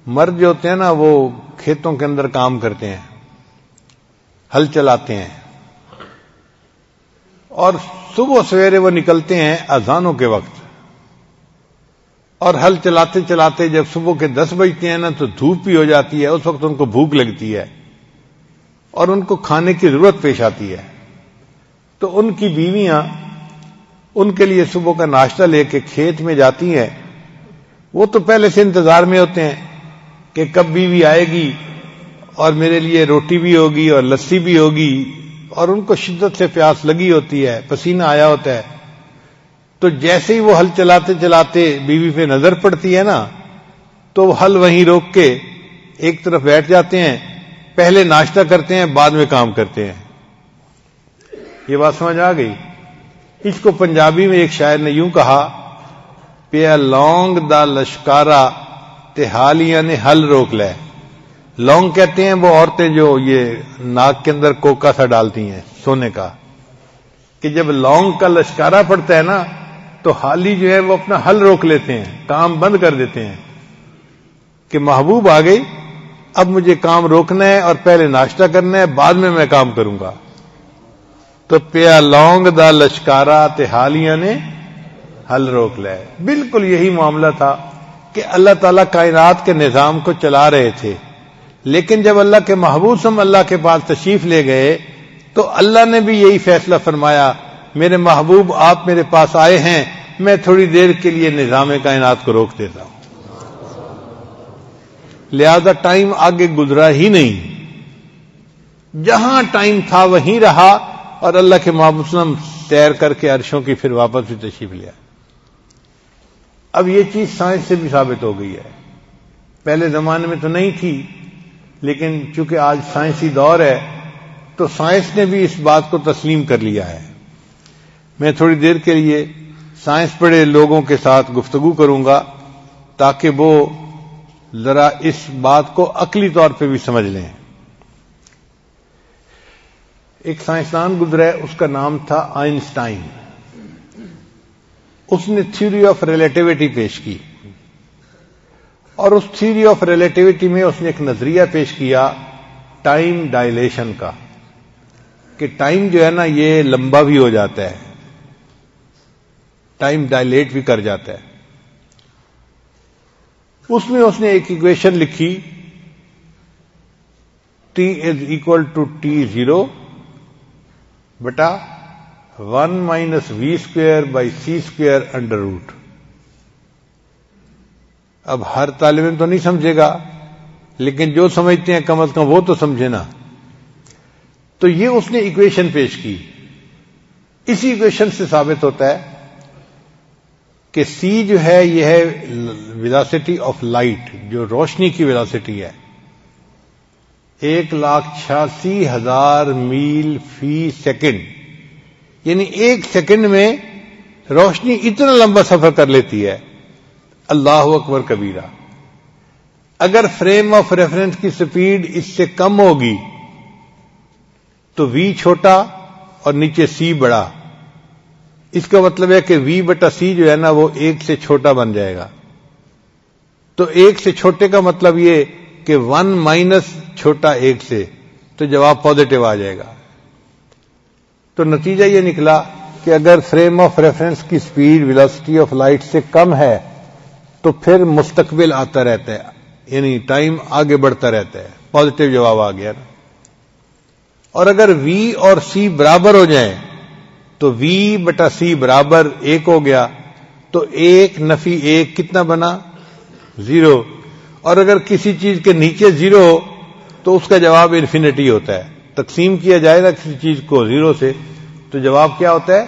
مرد جو ہوتے ہیں نا وہ کھیتوں کے اندر کام کرتے ہیں، ہل چلاتے ہیں، اور صبح سویرے وہ نکلتے ہیں اذانوں کے وقت، اور ہل چلاتے چلاتے جب صبح کے 10 بجتے ہیں نا تو دھوپ بھی ہو جاتی ہے، اس وقت ان کو بھوک لگتی ہے اور ان کو کھانے کی ضرورت پیش آتی ہے، تو ان کی بیویاں ان کے لیے صبح کا ناشتہ لے کے کھیت میں جاتی ہیں۔ وہ تو پہلے سے انتظار میں ہوتے ہیں کہ کب بیوی آئے گی اور میرے لیے روٹی بھی ہوگی اور لسی بھی ہوگی، اور ان کو شدت سے پیاس لگی ہوتی ہے، پسینہ آیا ہوتا ہے۔ تو جیسے ہی وہ ہل چلاتے چلاتے بیوی پہ نظر پڑتی ہے نا تو وہ ہل وہیں روک کے ایک طرف بیٹھ جاتے ہیں، پہلے ناشتہ کرتے ہیں بعد میں کام کرتے ہیں۔ یہ بات سمجھ آ گئی؟ اس کو پنجابی میں ایک شاعر نے یوں کہا، پیا لونگ دا لشکارا تے حالیاں نے ہل روک لے۔ لونگ کہتے ہیں وہ عورتیں جو یہ ناک کے اندر کوکا سا ڈالتی ہیں سونے کا، کہ جب لونگ کا لشکارا پڑتا ہے نا تو حالی جو ہے وہ اپنا ہل روک لیتے ہیں، کام بند کر دیتے ہیں کہ محبوب آ گئی، اب مجھے کام روکنا ہے اور پہلے ناشتہ کرنا ہے، بعد میں کام کروں گا۔ تو پیا لونگ دا لشکارا تے حالیاں نے ہل روک لے۔ بالکل یہی معاملہ تھا کہ اللہ تعالیٰ کائنات کے نظام کو چلا رہے تھے، لیکن جب اللہ کے محبوب صلی اللہ کے پاس تشریف لے گئے تو اللہ نے بھی یہی فیصلہ فرمایا، میرے محبوب آپ میرے پاس آئے ہیں، میں تھوڑی دیر کے لیے نظام کائنات کو روک دیتا ہوں۔ لہذا ٹائم آگے گزرا ہی نہیں، جہاں ٹائم تھا وہیں رہا، اور اللہ کے محبوب صلی اللہ علیہ وسلم سیر کر کے عرشوں کی پھر واپس بھی تشریف لیا۔ اب یہ چیز سائنس سے بھی ثابت ہو گئی ہے، پہلے زمانے میں تو نہیں تھی، لیکن چونکہ آج سائنسی دور ہے تو سائنس نے بھی اس بات کو تسلیم کر لیا ہے۔ میں تھوڑی دیر کے لیے سائنس پڑھے لوگوں کے ساتھ گفتگو کروں گا تاکہ وہ ذرا اس بات کو عقلی طور پہ بھی سمجھ لیں۔ ایک سائنسدان گزرا ہے، اس کا نام تھا آئنسٹائن۔ اس نے تھیوری آف ریلیٹیوٹی پیش کی، اور اس تھیوری آف ریلیٹیوٹی میں اس نے ایک نظریہ پیش کیا ٹائم ڈائلیشن کا، کہ ٹائم جو ہے نا یہ لمبا بھی ہو جاتا ہے، ٹائم ڈائلیٹ بھی کر جاتا ہے۔ اس میں اس نے ایک ایکویشن لکھی، T = T0 بٹا 1 - v²/c² √۔ اب ہر طالب علم تو نہیں سمجھے گا، لیکن جو سمجھتے ہیں کم از کم وہ تو سمجھے نا۔ تو یہ اس نے ایکویشن پیش کی، اسی ایکویشن سے ثابت ہوتا ہے کہ c جو ہے یہ ہے ویلاسٹی آف لائٹ، جو روشنی کی ویلاسٹی ہے، 1,86,000 میل فی سیکنڈ، یعنی ایک سیکنڈ میں روشنی اتنا لمبا سفر کر لیتی ہے۔ اللہ اکبر کبیرہ۔ اگر فریم آف ریفرنس کی سپیڈ اس سے کم ہوگی تو v چھوٹا اور نیچے c بڑا، اس کا مطلب ہے کہ v/c جو ہے نا وہ 1 سے چھوٹا بن جائے گا۔ تو 1 سے چھوٹے کا مطلب یہ کہ 1 - چھوٹا 1 سے، تو جواب پازیٹو آ جائے گا۔ تو نتیجہ یہ نکلا کہ اگر فریم آف ریفرنس کی سپیڈ ویلاسٹی آف لائٹ سے کم ہے تو پھر مستقبل آتا رہتا ہے، یعنی ٹائم آگے بڑھتا رہتا ہے، پازیٹو جواب آ گیا نا۔ اور اگر v اور c برابر ہو جائیں تو v/c برابر 1 ہو گیا، تو 1 - 1 کتنا بنا؟ 0۔ اور اگر کسی چیز کے نیچے 0 ہو تو اس کا جواب انفینٹی ہوتا ہے۔ تقسیم کیا جائے نا کسی چیز کو 0 سے تو جواب کیا ہوتا ہے؟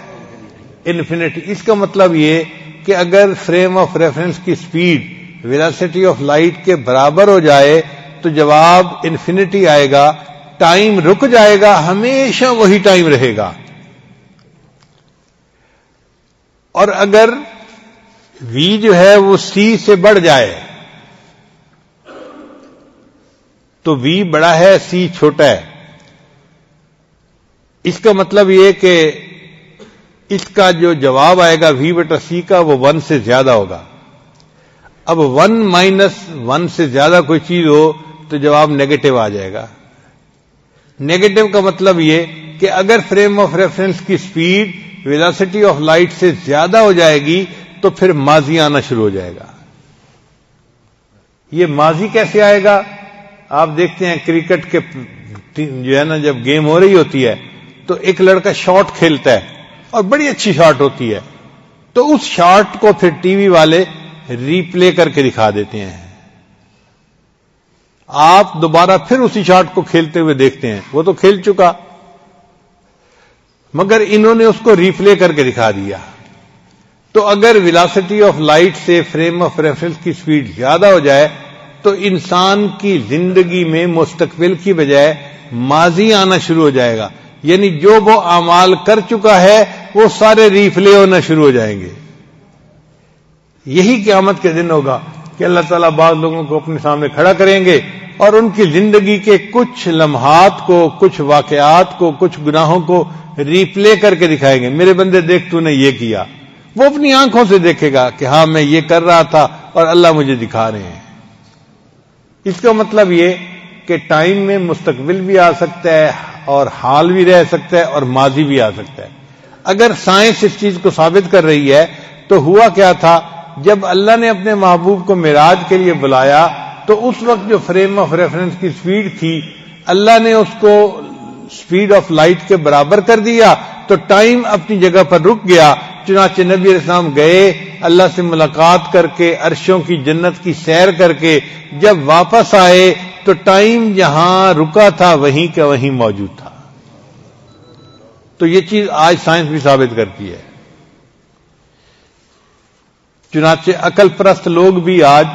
انفینٹی۔ اس کا مطلب یہ کہ اگر فریم آف ریفرنس کی سپیڈ ویلاسٹی آف لائٹ کے برابر ہو جائے تو جواب انفینٹی آئے گا، ٹائم رک جائے گا، ہمیشہ وہی ٹائم رہے گا۔ اور اگر v جو ہے وہ c سے بڑھ جائے تو v بڑا ہے c چھوٹا ہے، اس کا مطلب یہ کہ اس کا جو جواب آئے گا v/c کا وہ 1 سے زیادہ ہوگا۔ اب 1 - 1 سے زیادہ کوئی چیز ہو تو جواب نیگیٹو آ جائے گا. نیگیٹو کا مطلب یہ کہ اگر فریم آف ریفرنس کی سپیڈ ویلاسٹی آف لائٹ سے زیادہ ہو جائے گی تو پھر ماضی آنا شروع ہو جائے گا. یہ ماضی کیسے آئے گا؟ آپ دیکھتے ہیں کرکٹ کے جو ہے نا جب گیم ہو رہی ہوتی ہے تو ایک لڑکا شاٹ کھیلتا ہے اور بڑی اچھی شاٹ ہوتی ہے تو اس شاٹ کو پھر ٹی وی والے ری پلے کر کے دکھا دیتے ہیں. آپ دوبارہ پھر اسی شاٹ کو کھیلتے ہوئے دیکھتے ہیں، وہ تو کھیل چکا مگر انہوں نے اس کو ری پلے کر کے دکھا دیا. تو اگر ویلاسٹی آف لائٹ سے فریم آف ریفرنس کی سپیڈ زیادہ ہو جائے تو انسان کی زندگی میں مستقبل کی بجائے ماضی آنا شروع ہو جائے گا. یعنی جو وہ اعمال کر چکا ہے وہ سارے ری پلے ہونا شروع ہو جائیں گے. یہی قیامت کے دن ہوگا کہ اللہ تعالیٰ بعض لوگوں کو اپنے سامنے کھڑا کریں گے اور ان کی زندگی کے کچھ لمحات کو، کچھ واقعات کو، کچھ گناہوں کو ری پلے کر کے دکھائیں گے. میرے بندے دیکھ تو نے یہ کیا. وہ اپنی آنکھوں سے دیکھے گا کہ ہاں میں یہ کر رہا تھا اور اللہ مجھے دکھا رہے ہیں. اس کا مطلب یہ کہ ٹائم میں مستقبل بھی آ سکتا ہے اور حال بھی رہ سکتا ہے اور ماضی بھی آ سکتا ہے. اگر سائنس اس چیز کو ثابت کر رہی ہے تو ہوا کیا تھا، جب اللہ نے اپنے محبوب کو معراج کے لیے بلایا تو اس وقت جو فریم آف ریفرنس کی سپیڈ تھی اللہ نے اس کو سپیڈ آف لائٹ کے برابر کر دیا تو ٹائم اپنی جگہ پر رک گیا. چنانچہ نبی علیہ السلام گئے، اللہ سے ملاقات کر کے، عرشوں کی جنت کی سیر کر کے جب واپس آئے تو ٹائم جہاں رکا تھا وہیں کا وہیں موجود تھا. تو یہ چیز آج سائنس بھی ثابت کرتی ہے. چنانچہ عقل پرست لوگ بھی آج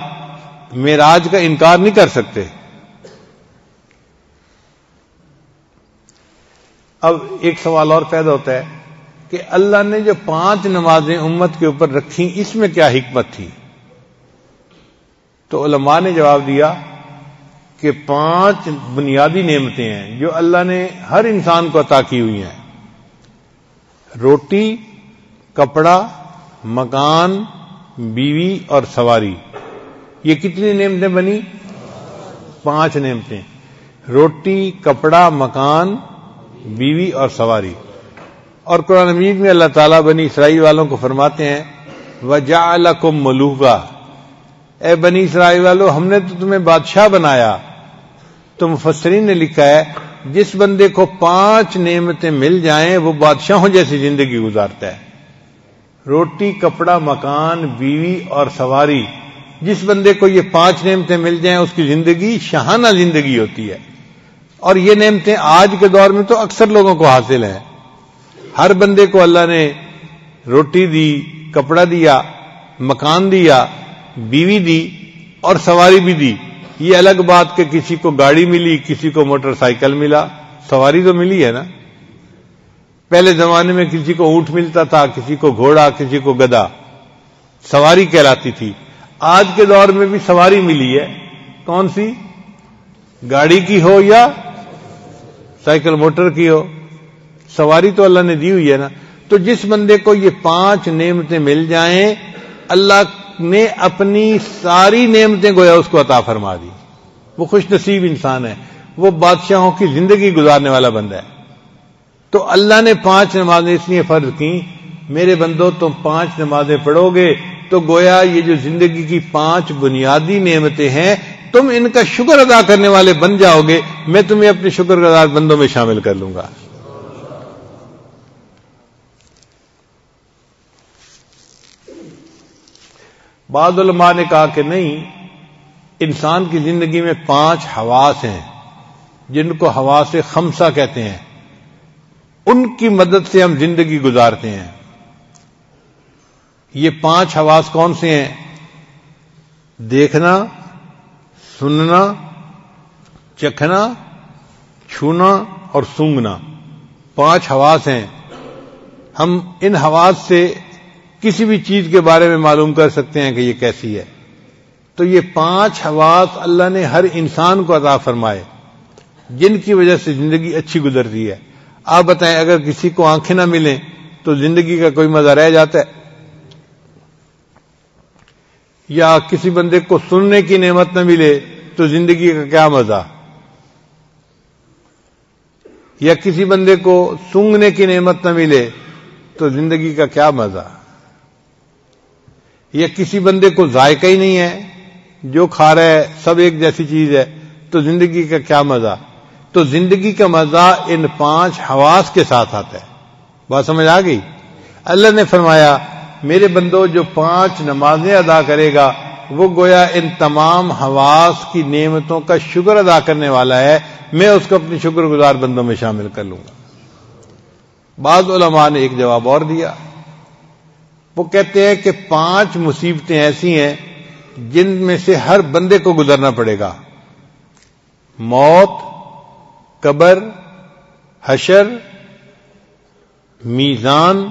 معراج کا انکار نہیں کر سکتے. اب ایک سوال اور پیدا ہوتا ہے کہ اللہ نے جو 5 نمازیں امت کے اوپر رکھی اس میں کیا حکمت تھی؟ تو علماء نے جواب دیا کہ 5 بنیادی نعمتیں ہیں جو اللہ نے ہر انسان کو عطا کی ہوئی ہیں. روٹی، کپڑا، مکان، بیوی اور سواری. یہ کتنی نعمتیں بنی؟ 5 نعمتیں. روٹی، کپڑا، مکان، بیوی اور سواری. اور قرآن مجید میں اللہ تعالیٰ بنی اسرائیل والوں کو فرماتے ہیں وَجَعَلَكُمْ مُلُوكًا، اے بنی اسرائیل والو ہم نے تو تمہیں بادشاہ بنایا. تو مفسرین نے لکھا ہے جس بندے کو 5 نعمتیں مل جائیں وہ بادشاہوں جیسی زندگی گزارتا ہے. روٹی، کپڑا، مکان، بیوی اور سواری. جس بندے کو یہ 5 نعمتیں مل جائیں اس کی زندگی شاہانہ زندگی ہوتی ہے. اور یہ نعمتیں آج کے دور میں تو اکثر لوگوں کو حاصل ہیں. ہر بندے کو اللہ نے روٹی دی، کپڑا دیا، مکان دیا، بیوی دی اور سواری بھی دی. یہ الگ بات کہ کسی کو گاڑی ملی، کسی کو موٹر سائیکل ملا، سواری تو ملی ہے نا. پہلے زمانے میں کسی کو اونٹ ملتا تھا، کسی کو گھوڑا، کسی کو گدھا، سواری کہلاتی تھی. آج کے دور میں بھی سواری ملی ہے. کون سی؟ گاڑی کی ہو یا سائیکل موٹر کی ہو، سواری تو اللہ نے دی ہوئی ہے نا. تو جس بندے کو یہ 5 نعمتیں مل جائیں اللہ نے اپنی ساری نعمتیں گویا اس کو عطا فرما دی. وہ خوش نصیب انسان ہے، وہ بادشاہوں کی زندگی گزارنے والا بندہ ہے. تو اللہ نے 5 نمازیں اس لیے فرض کی، میرے بندو تم 5 نمازیں پڑھو گے تو گویا یہ جو زندگی کی 5 بنیادی نعمتیں ہیں تم ان کا شکر ادا کرنے والے بن جاؤ گے، میں تمہیں اپنے شکر گزار بندوں میں شامل کر لوں گا. بعض علماء نے کہا کہ نہیں، انسان کی زندگی میں 5 حواس ہیں جن کو حواس خمسہ کہتے ہیں. ان کی مدد سے ہم زندگی گزارتے ہیں. یہ 5 حواس کون سے ہیں؟ دیکھنا، سننا، چکھنا، چھونا اور سونگھنا. 5 حواس ہیں. ہم ان حواس سے کسی بھی چیز کے بارے میں معلوم کر سکتے ہیں کہ یہ کیسی ہے. تو یہ 5 حواس اللہ نے ہر انسان کو عطا فرمائے جن کی وجہ سے زندگی اچھی گزرتی ہے. آپ بتائیں اگر کسی کو آنکھیں نہ ملیں تو زندگی کا کوئی مزہ رہ جاتا ہے؟ یا کسی بندے کو سننے کی نعمت نہ ملے تو زندگی کا کیا مزہ؟ یا کسی بندے کو سونگھنے کی نعمت نہ ملے تو زندگی کا کیا مزہ؟ یا کسی بندے کو ذائقہ ہی نہیں ہے، جو کھا رہا ہے سب ایک جیسی چیز ہے، تو زندگی کا کیا مزہ؟ تو زندگی کا مزہ ان 5 حواس کے ساتھ آتا ہے۔ بات سمجھ آ گئی؟ اللہ نے فرمایا میرے بندو جو 5 نمازیں ادا کرے گا وہ گویا ان تمام حواس کی نعمتوں کا شکر ادا کرنے والا ہے، میں اس کو اپنی شکر گزار بندوں میں شامل کر لوں گا۔ بعض علماء نے ایک جواب اور دیا، وہ کہتے ہیں کہ 5 مصیبتیں ایسی ہیں جن میں سے ہر بندے کو گزرنا پڑے گا: موت، قبر، حشر، میزان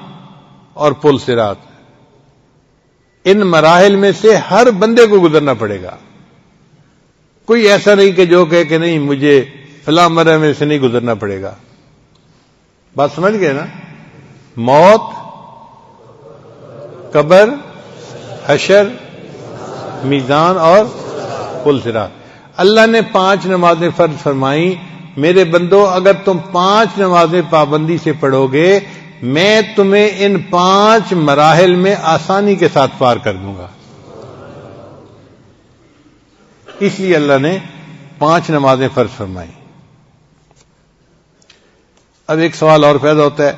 اور پل صراط۔ ان مراحل میں سے ہر بندے کو گزرنا پڑے گا۔ کوئی ایسا نہیں کہ جو کہے کہ نہیں مجھے فلاں مرحلے میں سے نہیں گزرنا پڑے گا۔ بات سمجھ گئے نا؟ موت، قبر، حشر، میزان اور پل صراط۔ اللہ نے 5 نمازیں فرض فرمائیں، میرے بندو اگر تم 5 نمازیں پابندی سے پڑھو گے میں تمہیں ان 5 مراحل میں آسانی کے ساتھ پار کر دوں گا۔ اس لیے اللہ نے 5 نمازیں فرض فرمائیں۔ اب ایک سوال اور پیدا ہوتا ہے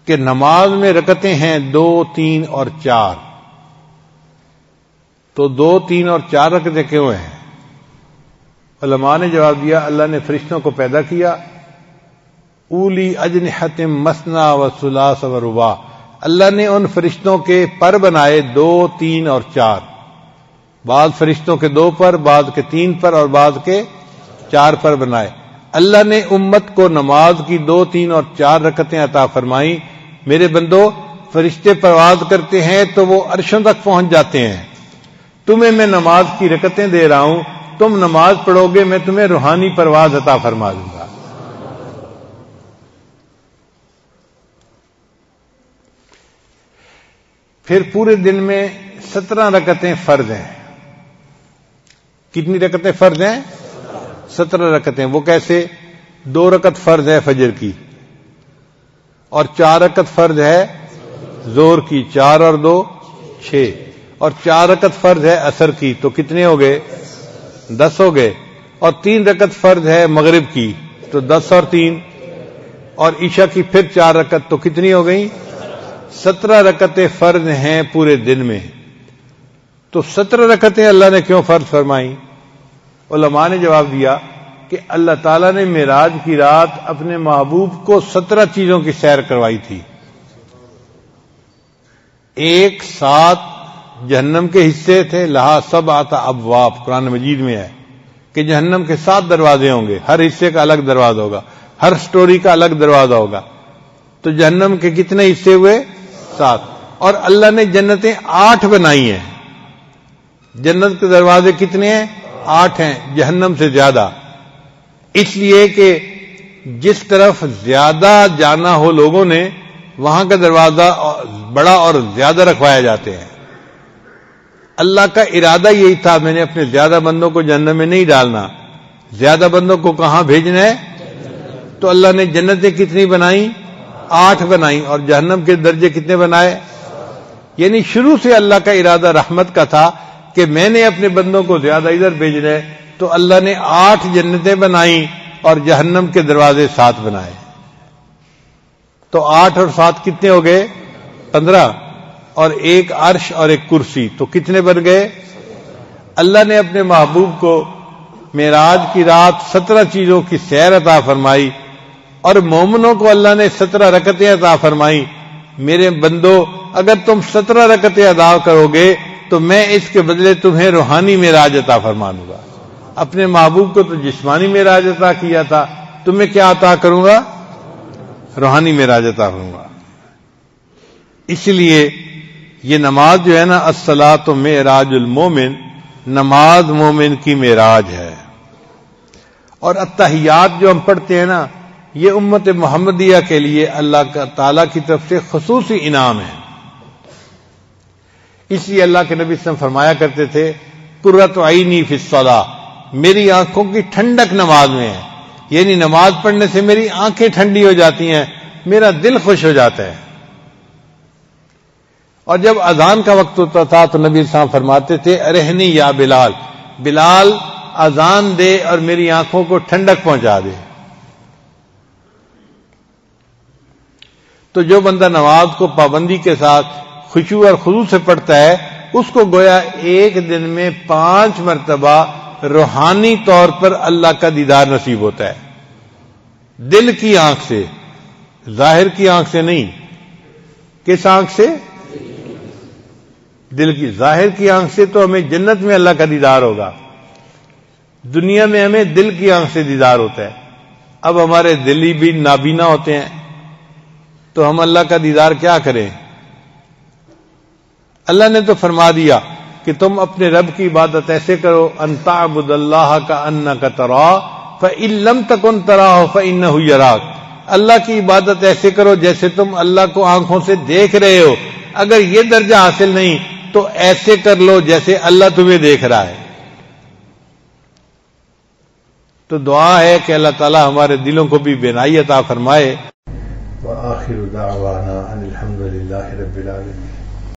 کہ نماز میں رکعتیں ہیں 2، 3 اور 4، تو 2، 3 اور 4 رکعتیں کیوں ہیں؟ علماء نے جواب دیا اللہ نے فرشتوں کو پیدا کیا، اولی اجنحۃ مثنی و ثلاث و رباع، اللہ نے ان فرشتوں کے پر بنائے 2، 3 اور 4، بعض فرشتوں کے 2 پر، بعض کے 3 پر اور بعض کے 4 پر بنائے۔ اللہ نے امت کو نماز کی 2، 3 اور 4 رکعتیں عطا فرمائیں۔ میرے بندو فرشتے پرواز کرتے ہیں تو وہ عرشوں تک پہنچ جاتے ہیں، تمہیں میں نماز کی رکعتیں دے رہا ہوں، تم نماز پڑھو گے میں تمہیں روحانی پرواز عطا فرما دوں گا۔ پھر پورے دن میں 17 رکعتیں فرض ہیں۔ کتنی رکعتیں فرض ہیں؟ 17 رکعتیں۔ وہ کیسے؟ 2 رکعت فرض ہے فجر کی، اور 4 رکعت فرض ہے ظہر کی، 4 اور 2 6، اور 4 رکعت فرض ہے عصر کی، تو کتنے ہو گئے؟ 10 ہو گئے، اور 3 رکعت فرض ہے مغرب کی، تو 10 اور 3، اور عشاء کی پھر 4 رکعت، تو کتنی ہو گئیں؟ 17 رکعتیں فرض ہیں پورے دن میں۔ تو 17 رکعتیں اللہ نے کیوں فرض فرمائیں؟ علماء نے جواب دیا کہ اللہ تعالیٰ نے معراج کی رات اپنے محبوب کو 17 چیزوں کی سیر کروائی تھی۔ ایک 7 جہنم کے حصے تھے، لہا 7 ابواب، قرآن مجید میں ہے کہ جہنم کے 7 دروازے ہوں گے، ہر حصے کا الگ دروازہ ہوگا، ہر سٹوری کا الگ دروازہ ہوگا۔ تو جہنم کے کتنے حصے ہوئے؟ 7۔ اور اللہ نے جنتیں 8 بنائی ہیں۔ جنت کے دروازے کتنے ہیں؟ 8 ہیں، جہنم سے زیادہ، اس لیے کہ جس طرف زیادہ جانا ہو لوگوں نے وہاں کا دروازہ بڑا اور زیادہ رکھوایا جاتے ہیں۔ اللہ کا ارادہ یہی تھا، میں نے اپنے زیادہ بندوں کو جہنم میں نہیں ڈالنا، زیادہ بندوں کو کہاں بھیجنا ہے؟ تو اللہ نے جنتیں کتنی بنائیں؟ 8 بنائیں، اور جہنم کے درجے کتنے بنائے؟ یعنی شروع سے اللہ کا ارادہ رحمت کا تھا کہ میں نے اپنے بندوں کو زیادہ ادھر بھیجنا ہے، تو اللہ نے 8 جنتیں بنائیں اور جہنم کے دروازے 7 بنائے۔ تو 8 اور 7 کتنے ہو گئے؟ 15، اور ایک عرش اور ایک کرسی، تو کتنے بن گئے؟ اللہ نے اپنے محبوب کو معراج کی رات 17 چیزوں کی سیر عطا فرمائی، اور مومنوں کو اللہ نے 17 رکعتیں عطا فرمائی۔ میرے بندو اگر تم 17 رکعتیں ادا کرو گے تو میں اس کے بدلے تمہیں روحانی معراج عطا فرما دوں گا۔ اپنے محبوب کو تو جسمانی معراج عطا کیا تھا، تمہیں کیا عطا کروں گا؟ روحانی معراج عطا کروں گا۔ اس لیے یہ نماز جو ہے نا، الصلاۃ معراج المومن، نماز مومن کی معراج ہے۔ اور التحیات جو ہم پڑھتے ہیں نا، یہ امت محمدیہ کے لیے اللہ تعالی کی طرف سے خصوصی انعام ہے۔ اس لیے اللہ کے نبی صلی اللہ علیہ وسلم فرمایا کرتے تھے قرۃ عینی فی الصلاۃ، میری آنکھوں کی ٹھنڈک نماز میں ہے، یعنی نماز پڑھنے سے میری آنکھیں ٹھنڈی ہو جاتی ہیں، میرا دل خوش ہو جاتا ہے۔ اور جب اذان کا وقت ہوتا تھا تو نبی صلی اللہ علیہ وسلم فرماتے تھے ارحنی یا بلال، بلال اذان دے اور میری آنکھوں کو ٹھنڈک پہنچا دے۔ تو جو بندہ نماز کو پابندی کے ساتھ خشوع اور خضوع سے پڑھتا ہے اس کو گویا ایک دن میں 5 مرتبہ روحانی طور پر اللہ کا دیدار نصیب ہوتا ہے، دل کی آنکھ سے، ظاہر کی آنکھ سے نہیں۔ کس آنکھ سے؟ دل کی۔ ظاہر کی آنکھ سے تو ہمیں جنت میں اللہ کا دیدار ہوگا، دنیا میں ہمیں دل کی آنکھ سے دیدار ہوتا ہے۔ اب ہمارے دلی بھی نابینا ہوتے ہیں تو ہم اللہ کا دیدار کیا کریں؟ اللہ نے تو فرما دیا کہ تم اپنے رب کی عبادت ایسے کرو ان تعبد اللہ کأنک تراہ فإن لم تکن تراہ فإنہ یراک، اللہ کی عبادت ایسے کرو جیسے تم اللہ کو آنکھوں سے دیکھ رہے ہو، اگر یہ درجہ حاصل نہیں تو ایسے کر لو جیسے اللہ تمہیں دیکھ رہا ہے۔ تو دعا ہے کہ اللہ تعالی ہمارے دلوں کو بھی بینائی عطا فرمائے۔ وآخر دعوانا ان الحمد للہ رب العالمین۔